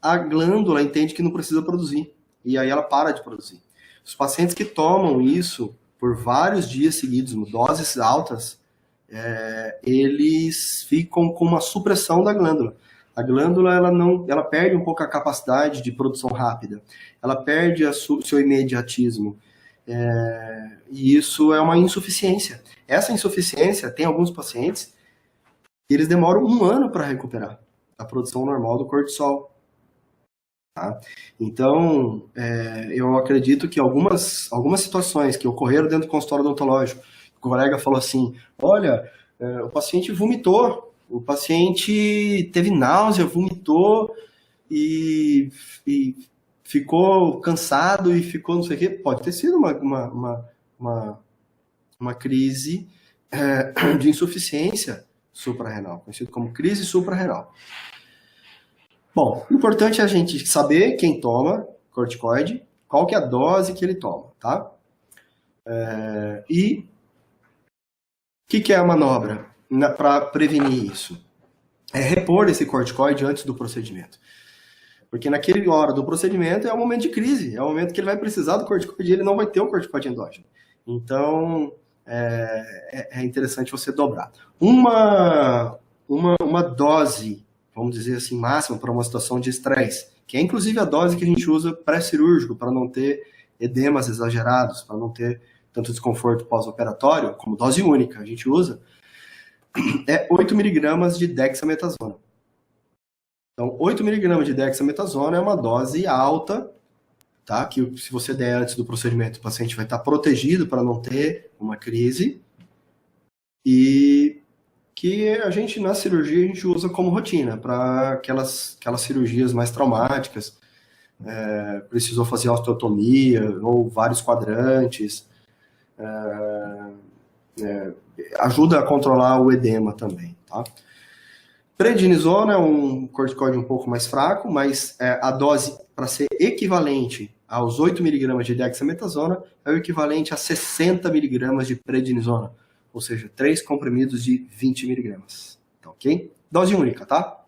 a glândula entende que não precisa produzir, e aí ela para de produzir. Os pacientes que tomam isso por vários dias seguidos, doses altas, eles ficam com uma supressão da glândula. A glândula ela perde um pouco a capacidade de produção rápida, ela perde o seu imediatismo, e isso é uma insuficiência. Essa insuficiência tem alguns pacientes e eles demoram 1 ano para recuperar a produção normal do cortisol. Tá? Então, eu acredito que algumas situações que ocorreram dentro do consultório odontológico, o colega falou assim, olha, o paciente vomitou, o paciente teve náusea, vomitou e ficou cansado e ficou não sei o quê. Pode ter sido uma crise de insuficiência suprarrenal, conhecido como crise suprarrenal. Bom, o importante é a gente saber quem toma corticoide, qual que é a dose que ele toma, tá? E o que é a manobra para prevenir isso? É repor esse corticoide antes do procedimento. Porque naquele hora do procedimento é o momento de crise, é o momento que ele vai precisar do corticoide e ele não vai ter o corticoide endógeno. Então, é interessante você dobrar. Uma dose, vamos dizer assim, máxima para uma situação de estresse, que é inclusive a dose que a gente usa pré-cirúrgico para não ter edemas exagerados, para não ter tanto desconforto pós-operatório, como dose única a gente usa, é 8 mg de dexametasona. Então, 8 mg de dexametasona é uma dose alta, tá? Que se você der antes do procedimento, o paciente vai estar protegido para não ter uma crise, e que a gente, na cirurgia, a gente usa como rotina, para aquelas cirurgias mais traumáticas, precisou fazer osteotomia, ou vários quadrantes, ajuda a controlar o edema também, tá? Prednisona é um corticoide um pouco mais fraco, mas a dose para ser equivalente aos 8 mg de dexametasona é o equivalente a 60 mg de prednisona, ou seja, 3 comprimidos de 20 mg, tá ok? Dose única, tá?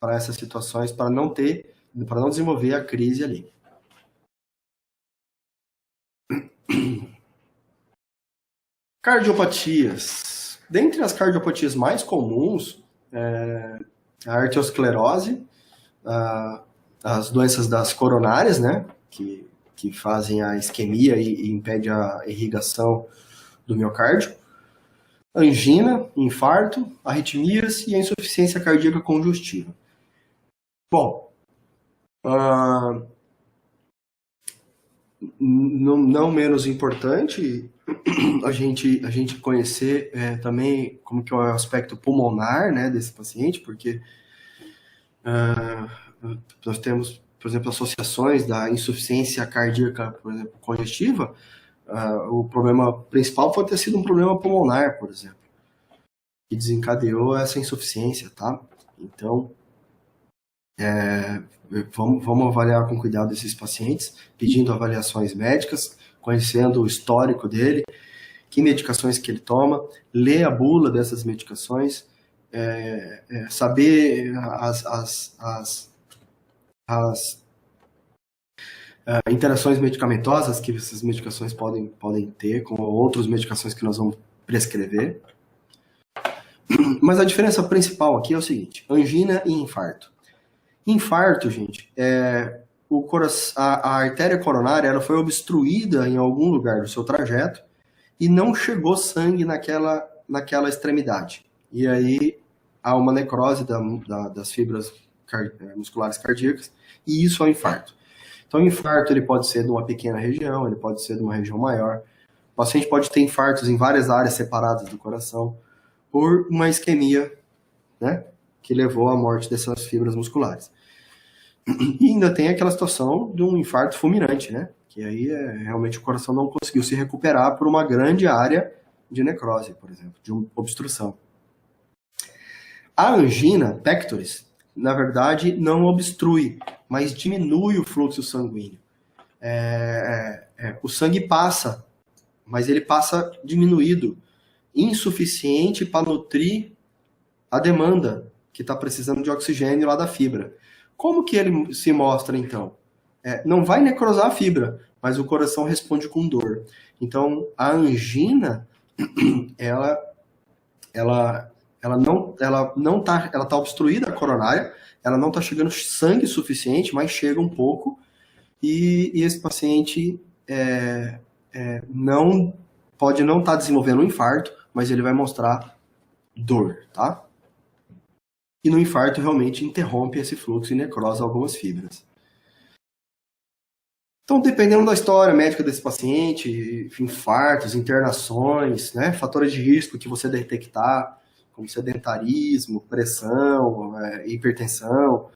Para essas situações, para não desenvolver a crise ali. Cardiopatias. Dentre as cardiopatias mais comuns, a arteriosclerose, as doenças das coronárias, né, que fazem a isquemia e impede a irrigação do miocárdio, angina, infarto, arritmias e a insuficiência cardíaca congestiva. Bom, não menos importante, a gente conhecer também como que é o aspecto pulmonar, né, desse paciente, porque nós temos, por exemplo, associações da insuficiência cardíaca, por exemplo, congestiva. O problema principal pode ter sido um problema pulmonar, por exemplo, que desencadeou essa insuficiência, tá? Então, vamos avaliar com cuidado esses pacientes, pedindo avaliações médicas, conhecendo o histórico dele, que medicações que ele toma, ler a bula dessas medicações, saber as interações medicamentosas que essas medicações podem ter com outras medicações que nós vamos prescrever. Mas a diferença principal aqui é o seguinte: angina e infarto. Infarto, gente, a artéria coronária ela foi obstruída em algum lugar do seu trajeto e não chegou sangue naquela extremidade. E aí há uma necrose das fibras musculares cardíacas, e isso é o infarto. Então, o infarto ele pode ser de uma pequena região, ele pode ser de uma região maior. O paciente pode ter infartos em várias áreas separadas do coração por uma isquemia, né, que levou à morte dessas fibras musculares. E ainda tem aquela situação de um infarto fulminante, né, que aí realmente o coração não conseguiu se recuperar por uma grande área de necrose, por exemplo, de uma obstrução. A angina pectoris, na verdade, não obstrui, mas diminui o fluxo sanguíneo. O sangue passa, mas ele passa diminuído, insuficiente para nutrir a demanda que está precisando de oxigênio lá da fibra. Como que ele se mostra, então? Não vai necrosar a fibra, mas o coração responde com dor. Então, a angina, ela está obstruída a coronária, ela não está chegando sangue suficiente, mas chega um pouco, e esse paciente pode não estar desenvolvendo um infarto, mas ele vai mostrar dor, tá? e no infarto realmente interrompe esse fluxo e necrosa algumas fibras. Então, dependendo da história médica desse paciente, infartos, internações, né, fatores de risco que você detectar, como sedentarismo, pressão, hipertensão,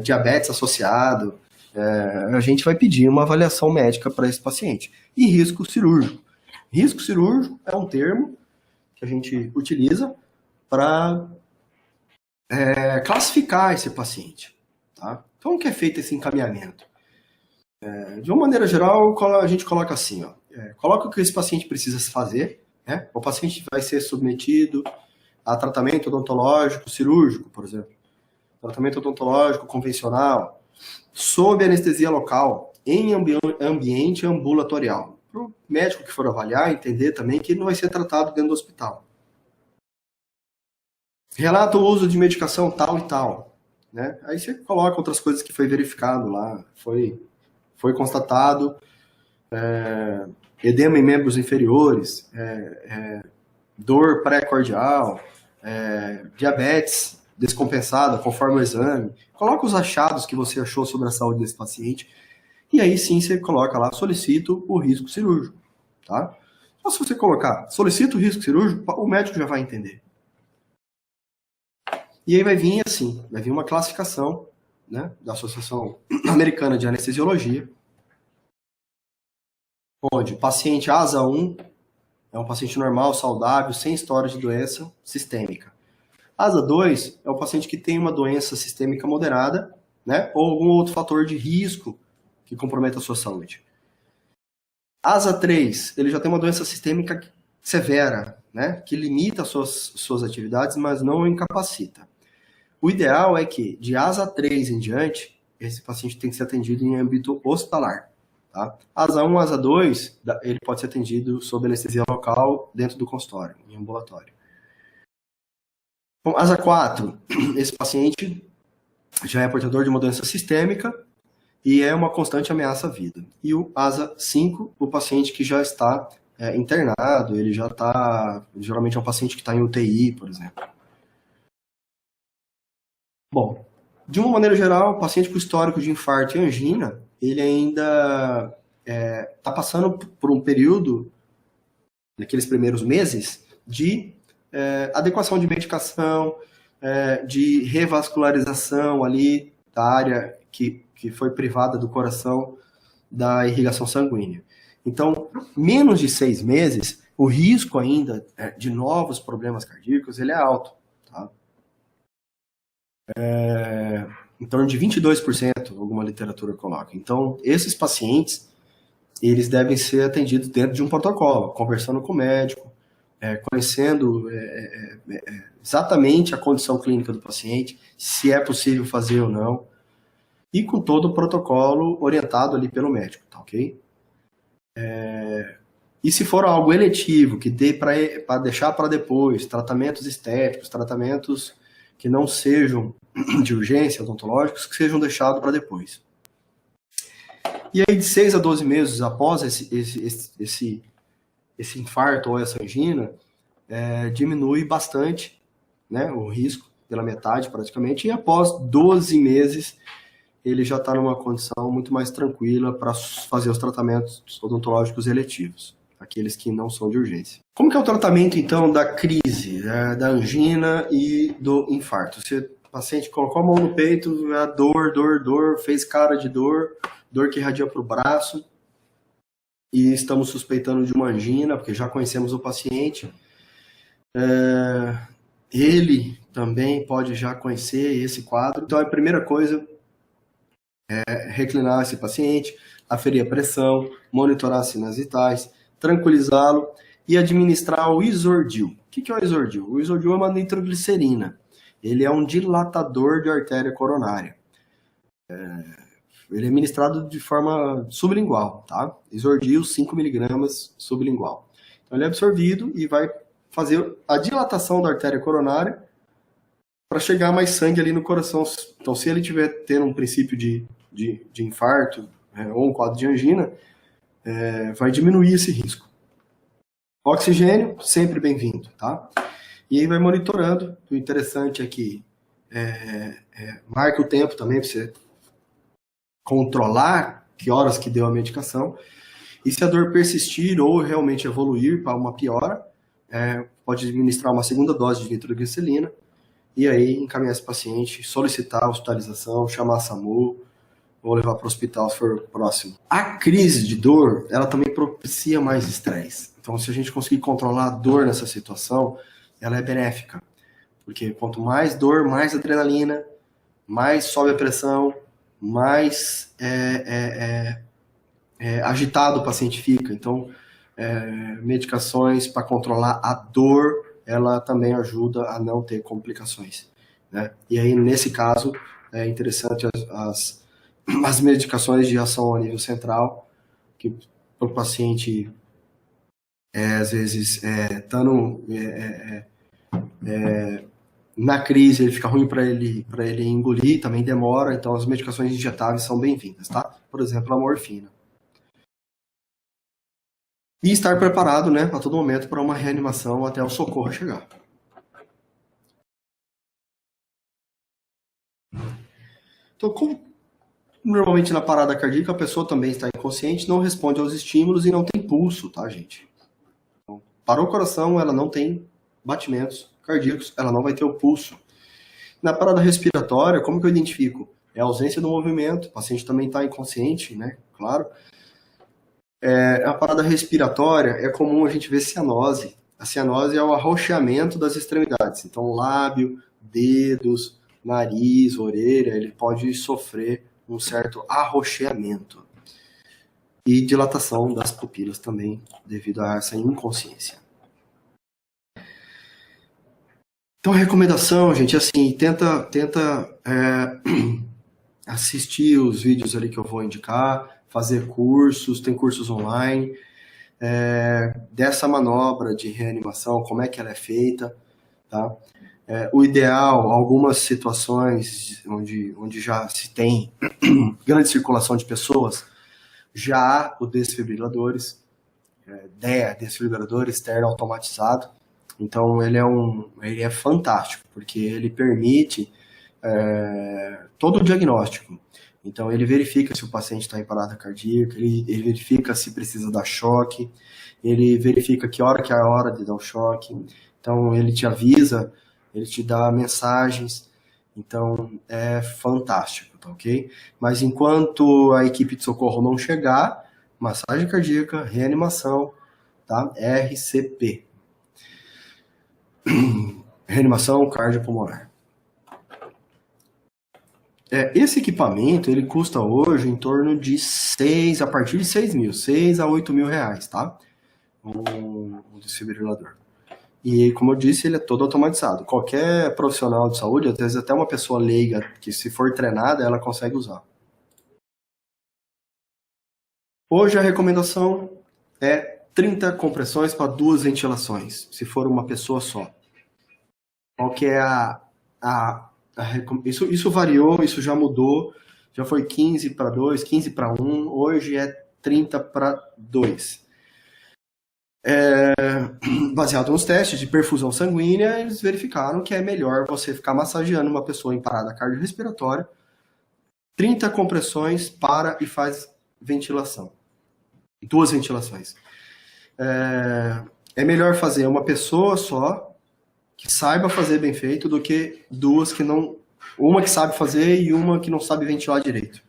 diabetes associado, a gente vai pedir uma avaliação médica para esse paciente. E risco cirúrgico. Risco cirúrgico é um termo que a gente utiliza para classificar esse paciente. Tá? Então, como que é feito esse encaminhamento? De uma maneira geral, a gente coloca assim, ó, coloca o que esse paciente precisa fazer, né? O paciente vai ser submetido a tratamento odontológico cirúrgico, por exemplo, tratamento odontológico convencional, sob anestesia local, em ambiente ambulatorial. Para o médico que for avaliar, entender também que ele não vai ser tratado dentro do hospital. Relata o uso de medicação tal e tal, né? Aí você coloca outras coisas que foi verificado lá, foi constatado edema em membros inferiores, dor pré-cordial, diabetes descompensada conforme o exame. Coloca os achados que você achou sobre a saúde desse paciente e aí sim você coloca lá, solicito o risco cirúrgico, tá? Então, se você colocar, solicito o risco cirúrgico, o médico já vai entender. E aí vai vir assim, vai vir uma classificação, né, da Associação Americana de Anestesiologia, onde o paciente ASA 1 é um paciente normal, saudável, sem história de doença sistêmica. ASA 2 é um paciente que tem uma doença sistêmica moderada, né, ou algum outro fator de risco que comprometa a sua saúde. ASA 3, ele já tem uma doença sistêmica severa, né, que limita as suas atividades, mas não o incapacita. O ideal é que, de ASA 3 em diante, esse paciente tem que ser atendido em âmbito hospitalar. Tá? ASA 1, ASA 2, ele pode ser atendido sob anestesia local dentro do consultório, em ambulatório. Bom, ASA 4, esse paciente já é portador de uma doença sistêmica e é uma constante ameaça à vida. E o ASA 5, o paciente que já está internado, ele já está, geralmente é um paciente que está em UTI, por exemplo. Bom, de uma maneira geral, o paciente com histórico de infarto e angina, ele ainda está passando por um período, naqueles primeiros meses, de adequação de medicação, de revascularização ali da área que foi privada do coração da irrigação sanguínea. Então, menos de 6 meses, o risco ainda de novos problemas cardíacos ele é alto. Tá? Em torno de 22%, alguma literatura coloca. Então, esses pacientes, eles devem ser atendidos dentro de um protocolo, conversando com o médico, conhecendo exatamente a condição clínica do paciente, se é possível fazer ou não, e com todo o protocolo orientado ali pelo médico, tá ok? E se for algo eletivo, que dê para deixar para depois, tratamentos estéticos, tratamentos que não sejam de urgência, odontológicos, que sejam deixados para depois. E aí, de 6 a 12 meses após esse infarto ou essa angina, diminui bastante, né, o risco, pela metade praticamente, e após 12 meses, ele já está numa condição muito mais tranquila para fazer os tratamentos odontológicos eletivos, aqueles que não são de urgência. Como que é o tratamento, então, da crise, da angina e do infarto? O paciente colocou a mão no peito, dor, fez cara de dor que irradia para o braço, e estamos suspeitando de uma angina, porque já conhecemos o paciente. Ele também pode já conhecer esse quadro. Então, a primeira coisa é reclinar esse paciente, aferir a pressão, monitorar as sinais vitais, tranquilizá-lo e administrar o Isordil. O que é o Isordil? O Isordil é uma nitroglicerina. Ele é um dilatador de artéria coronária. Ele é ministrado de forma sublingual, tá? Isordil, 5 mg sublingual. Então, ele é absorvido e vai fazer a dilatação da artéria coronária para chegar mais sangue ali no coração. Então, se ele tiver tendo um princípio de infarto ou um quadro de angina, vai diminuir esse risco. Oxigênio, sempre bem-vindo, tá? E aí vai monitorando. O interessante é que marque o tempo também para você controlar que horas que deu a medicação. E se a dor persistir ou realmente evoluir para uma piora, pode administrar uma segunda dose de nitroglicerina e aí encaminhar esse paciente, solicitar a hospitalização, chamar a SAMU ou levar para o hospital se for próximo. A crise de dor, ela também propicia mais estresse. Então, se a gente conseguir controlar a dor nessa situação, ela é benéfica. Porque quanto mais dor, mais adrenalina, mais sobe a pressão, mais agitado o paciente fica. Então, medicações para controlar a dor, ela também ajuda a não ter complicações, né? E aí, nesse caso, é interessante as medicações de ação a nível central, que o paciente, às vezes, estando na crise, ele fica ruim para ele engolir, também demora, então as medicações injetáveis são bem-vindas, tá? Por exemplo, a morfina. E estar preparado, né, a todo momento para uma reanimação até o socorro chegar. Então, como normalmente na parada cardíaca a pessoa também está inconsciente, não responde aos estímulos e não tem pulso, tá, gente? Então, parou o coração, ela não tem batimentos cardíacos, ela não vai ter o pulso. Na parada respiratória, como que eu identifico? É a ausência do movimento, o paciente também está inconsciente, né, claro. A parada respiratória, é comum a gente ver cianose. A cianose é o arroxeamento das extremidades. Então, lábio, dedos, nariz, orelha, ele pode sofrer um certo arroxeamento. E dilatação das pupilas também, devido a essa inconsciência. Então, a recomendação, gente, é assim, tenta assistir os vídeos ali que eu vou indicar, fazer cursos, tem cursos online, dessa manobra de reanimação, como é que ela é feita, tá? O ideal, algumas situações onde já se tem grande circulação de pessoas, já há o desfibriladores, desfibrilador externo automatizado. Então ele é fantástico, porque ele permite todo o diagnóstico. Então ele verifica se o paciente está em parada cardíaca, ele verifica se precisa dar choque, ele verifica que hora que é a hora de dar o choque. Então ele te avisa, ele te dá mensagens. Então é fantástico, tá ok? Mas enquanto a equipe de socorro não chegar, massagem cardíaca, reanimação, tá? RCP. Reanimação cardiopulmonar. Esse equipamento, ele custa hoje em torno de a partir de 6 mil, 6 a 8 mil reais, tá? Um desfibrilador. E, como eu disse, ele é todo automatizado. Qualquer profissional de saúde, às vezes até uma pessoa leiga, que se for treinada, ela consegue usar. Hoje a recomendação é 30 compressões para 2 ventilações, se for uma pessoa só. Qual que é isso variou, isso já mudou, já foi 15 para 2, 15 para 1, hoje é 30 para 2. Baseado nos testes de perfusão sanguínea, eles verificaram que é melhor você ficar massageando uma pessoa em parada cardiorrespiratória, 30 compressões para e faz ventilação. 2 ventilações. É melhor fazer uma pessoa só, que saiba fazer bem feito, do que 2 que não... Uma que sabe fazer e uma que não sabe ventilar direito.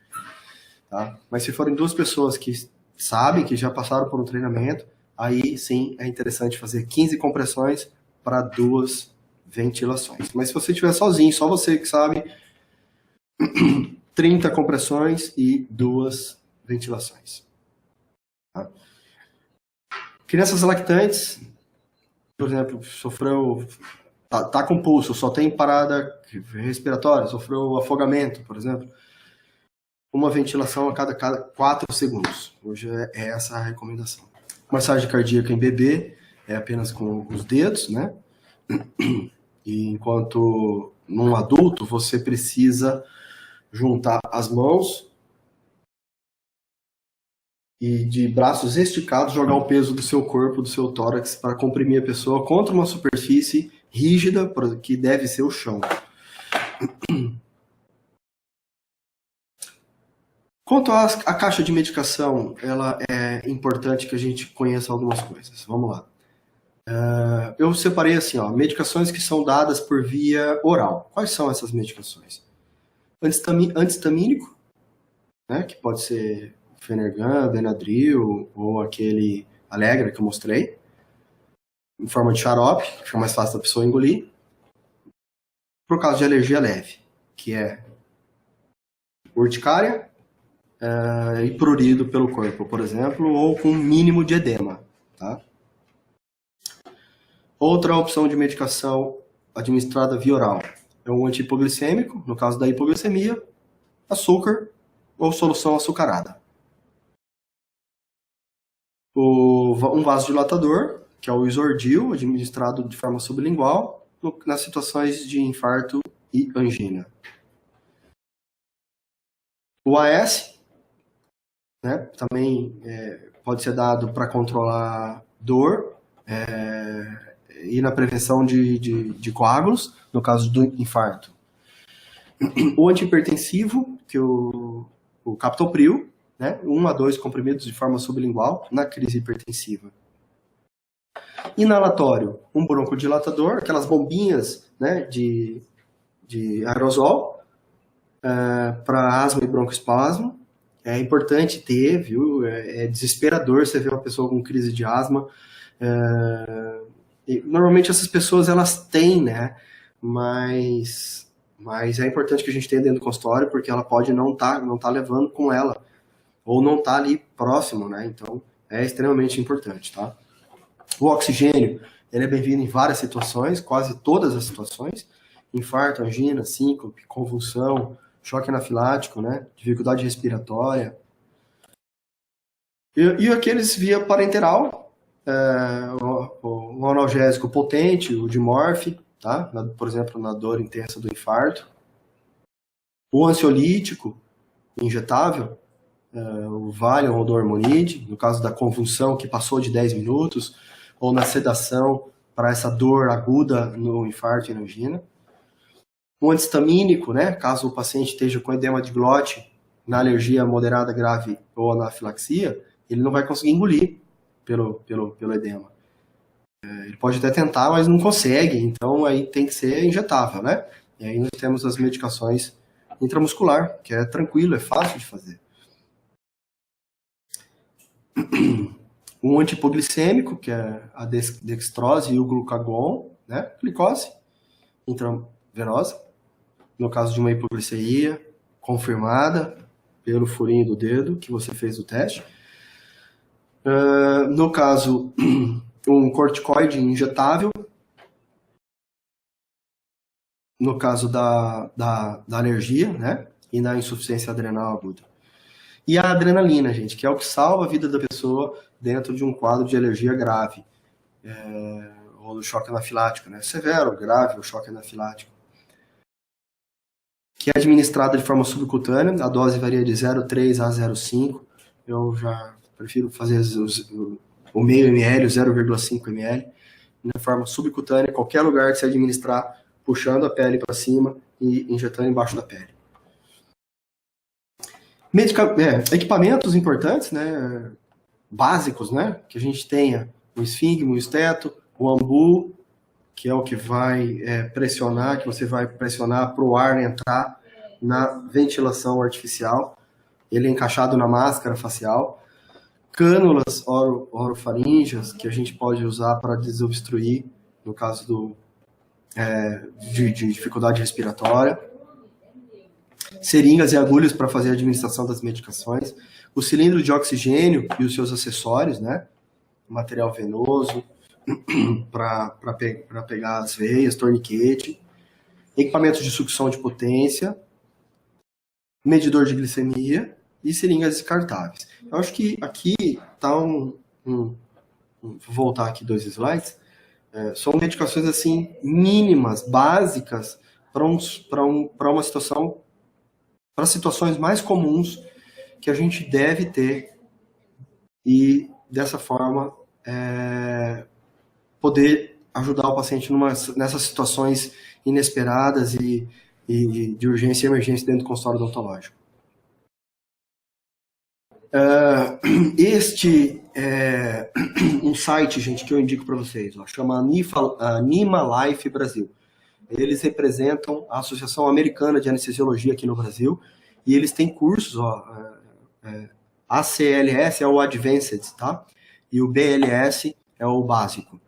Tá? Mas se forem 2 pessoas que sabem, que já passaram por um treinamento, aí sim é interessante fazer 15 compressões para 2 ventilações. Mas se você estiver sozinho, só você que sabe, 30 compressões e 2 ventilações. Tá? Crianças lactantes, por exemplo, sofreu... Tá com pulso, só tem parada respiratória, sofreu afogamento, por exemplo. Uma ventilação a cada 4 segundos. Hoje é essa a recomendação. Massagem cardíaca em bebê é apenas com os dedos, né? E enquanto num adulto, você precisa juntar as mãos e de braços esticados jogar o peso do seu corpo, do seu tórax, para comprimir a pessoa contra uma superfície rígida, que deve ser o chão. Quanto à caixa de medicação, ela é importante que a gente conheça algumas coisas. Vamos lá. Eu separei assim, ó, medicações que são dadas por via oral. Quais são essas medicações? Antistamínico, né, que pode ser Fenergan, Benadryl ou aquele Allegra que eu mostrei, em forma de xarope, que fica mais fácil da pessoa engolir. Por causa de alergia leve, que é urticária e prurido pelo corpo, por exemplo, ou com mínimo de edema. Tá? Outra opção de medicação administrada via oral é um antihipoglicêmico, no caso da hipoglicemia, açúcar ou solução açucarada. Um vasodilatador, que é o Isordil, administrado de forma sublingual, nas situações de infarto e angina. O AS, né, também pode ser dado para controlar dor e na prevenção de coágulos, no caso do infarto. O antihipertensivo, que é o captopril, né, 1 a 2 comprimidos de forma sublingual na crise hipertensiva. Inalatório, um broncodilatador, aquelas bombinhas, né, de aerosol para asma e broncoespasmo. É importante ter, viu? É desesperador você ver uma pessoa com crise de asma. Normalmente essas pessoas elas têm, né? Mas é importante que a gente tenha dentro do consultório, porque ela pode não tá levando com ela, ou não tá ali próximo, né? Então é extremamente importante, tá? O oxigênio, ele é bem-vindo em várias situações, quase todas as situações. Infarto, angina, síncope, convulsão, choque anafilático, né? Dificuldade respiratória. E aqueles via parenteral, o analgésico potente, o Dimorf, tá? Por exemplo, na dor intensa do infarto. O ansiolítico injetável, o Valium ou Dormonide, no caso da convulsão que passou de 10 minutos, ou na sedação para essa dor aguda no infarto e na angina. O antistamínico, né, caso o paciente esteja com edema de glote, na alergia moderada grave ou anafilaxia, ele não vai conseguir engolir pelo edema. Ele pode até tentar, mas não consegue, então aí tem que ser injetável, né? E aí nós temos as medicações intramuscular, que é tranquilo, é fácil de fazer. Um antihipoglicêmico, que é a dextrose e o glucagon, né? Glicose intravenosa, no caso de uma hipoglicemia confirmada pelo furinho do dedo que você fez o teste. No caso, um corticoide injetável, no caso da alergia, né? E na insuficiência adrenal aguda. E a adrenalina, gente, que é o que salva a vida da pessoa dentro de um quadro de alergia grave, ou do choque anafilático, né? Severo, grave, ou choque anafilático. Que é administrada de forma subcutânea, a dose varia de 0,3 a 0,5. Eu já prefiro fazer o meio ml, o 0,5 ml, na forma subcutânea, qualquer lugar que você administrar, puxando a pele para cima e injetando embaixo da pele. Equipamentos importantes, né, básicos, né, que a gente tenha o esfígmo, o esteto, o ambu, que é o que vai pressionar, que você vai pressionar para o ar entrar na ventilação artificial, ele é encaixado na máscara facial, cânulas orofaríngeas, que a gente pode usar para desobstruir, no caso de dificuldade respiratória, seringas e agulhas para fazer a administração das medicações, o cilindro de oxigênio e os seus acessórios, né? Material venoso para pegar as veias, torniquete, equipamentos de sucção de potência, medidor de glicemia e seringas descartáveis. Eu acho que aqui está vou voltar aqui 2 slides. São medicações assim mínimas, básicas para uma situação, para situações mais comuns que a gente deve ter e dessa forma poder ajudar o paciente nessas situações inesperadas e e de urgência e emergência dentro do consultório odontológico. Este é um site, gente, que eu indico para vocês, ó, chama Anima Life Brasil. Eles representam a Associação Americana de Anestesiologia aqui no Brasil, e eles têm cursos, ó, ACLS é o Advanced, tá? E o BLS é o básico.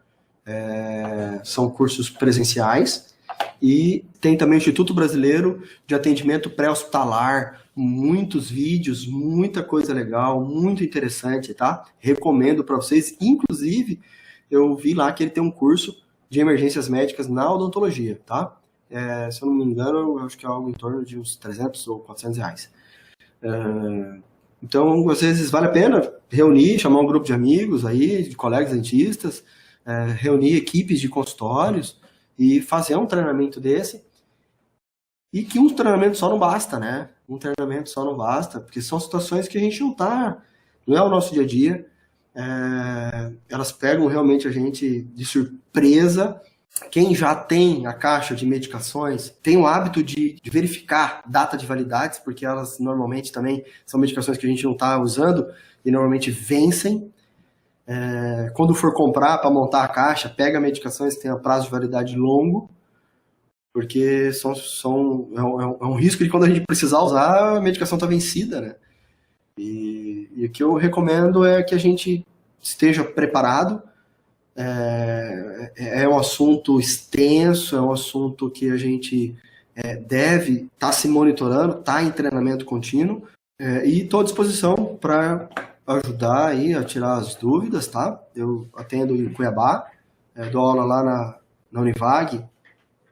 São cursos presenciais, e tem também o Instituto Brasileiro de Atendimento Pré-Hospitalar, muitos vídeos, muita coisa legal, muito interessante, tá? Recomendo para vocês. Inclusive, eu vi lá que ele tem um curso de emergências médicas na odontologia, tá? Se eu não me engano, eu acho que é algo em torno de uns 300 ou 400 reais. Então, às vezes, vale a pena reunir, chamar um grupo de amigos aí, de colegas dentistas, reunir equipes de consultórios e fazer um treinamento desse. E que um treinamento só não basta, né? Um treinamento só não basta, porque são situações que a gente não é o nosso dia a dia. Elas pegam realmente a gente de surpresa. Quem já tem a caixa de medicações tem o hábito de verificar data de validades, porque elas normalmente também são medicações que a gente não está usando e normalmente vencem. Quando for comprar para montar a caixa, pega medicações que têm prazo de validade longo, porque é um risco de quando a gente precisar usar, a medicação está vencida, né? E o que eu recomendo é que a gente esteja preparado. É um assunto extenso, é um assunto que a gente deve estar se monitorando, estar em treinamento contínuo, e estou à disposição para ajudar aí a tirar as dúvidas, tá? Eu atendo em Cuiabá, dou aula lá na Univag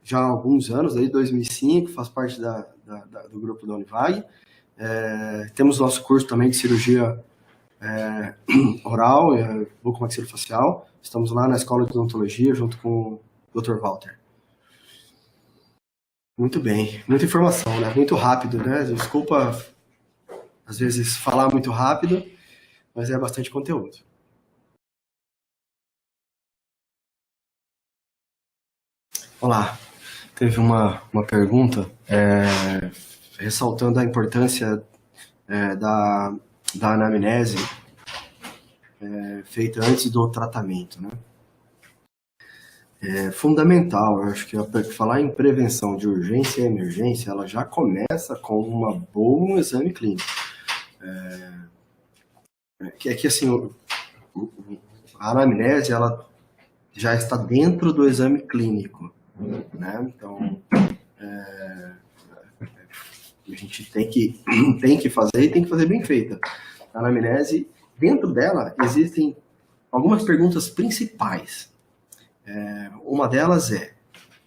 já há alguns anos, desde 2005, faço parte do grupo da Univag. Temos nosso curso também de cirurgia oral, bucomaxilofacial. Estamos lá na Escola de Odontologia, junto com o Dr. Walter. Muito bem, muita informação, né? Muito rápido, né? Desculpa, às vezes, falar muito rápido, mas é bastante conteúdo. Olá, teve uma pergunta ressaltando a importância da anamnese feita antes do tratamento, né? É fundamental, eu acho que falar em prevenção de urgência e emergência, ela já começa com um bom exame clínico. Que assim, a anamnese, ela já está dentro do exame clínico, né? Então, a gente tem que fazer e tem que fazer bem feita. A anamnese, dentro dela, existem algumas perguntas principais. Uma delas é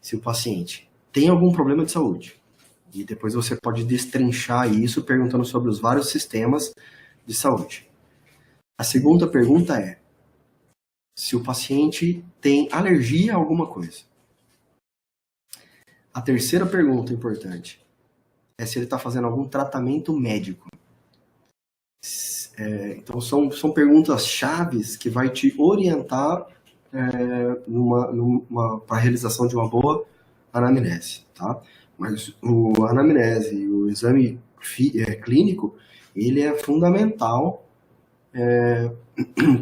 se o paciente tem algum problema de saúde. E depois você pode destrinchar isso perguntando sobre os vários sistemas de saúde. A segunda pergunta é se o paciente tem alergia a alguma coisa. A terceira pergunta importante é se ele está fazendo algum tratamento médico. Então são perguntas chaves que vai te orientar para a realização de uma boa anamnese, tá? Mas a anamnese e o exame clínico, ele é fundamental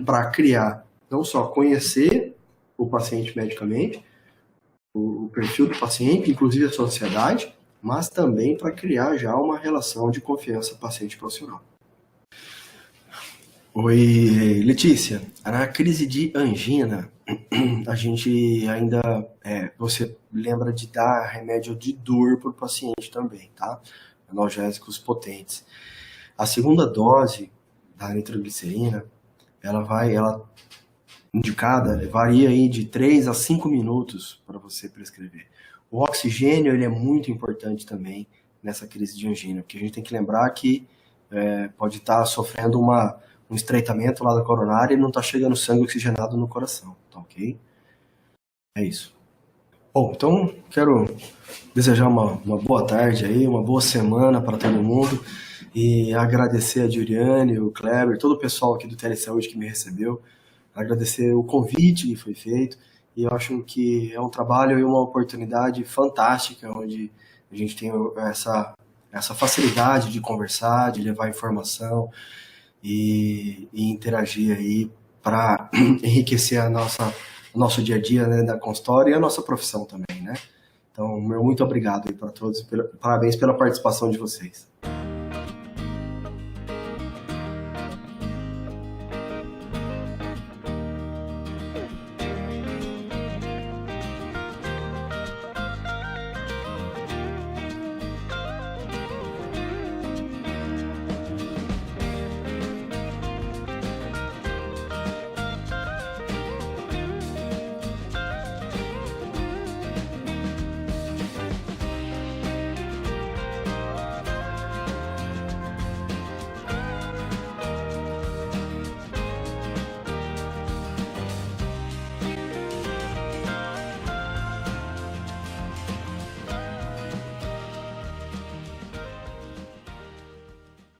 para criar, não só conhecer o paciente medicamente, o perfil do paciente, inclusive a sua ansiedade, mas também para criar já uma relação de confiança paciente-profissional. Oi, Letícia. Na crise de angina, a gente ainda, você lembra de dar remédio de dor para o paciente também, tá? Analgésicos potentes. A segunda dose da nitroglicerina, ela indicada, varia aí de 3 a 5 minutos para você prescrever. O oxigênio, ele é muito importante também nessa crise de angina, porque a gente tem que lembrar que pode estar sofrendo um estreitamento lá da coronária e não está chegando sangue oxigenado no coração, tá ok? É isso. Bom, então quero desejar uma boa tarde aí, uma boa semana para todo mundo e agradecer a Juliane, o Kleber, todo o pessoal aqui do Telesaúde que me recebeu, agradecer o convite que foi feito, e eu acho que é um trabalho e uma oportunidade fantástica, onde A gente tem essa facilidade de conversar, de levar informação e interagir aí para enriquecer o nosso dia a dia, né, da consultória e a nossa profissão também, né? Então, meu muito obrigado aí para todos, parabéns pela participação de vocês.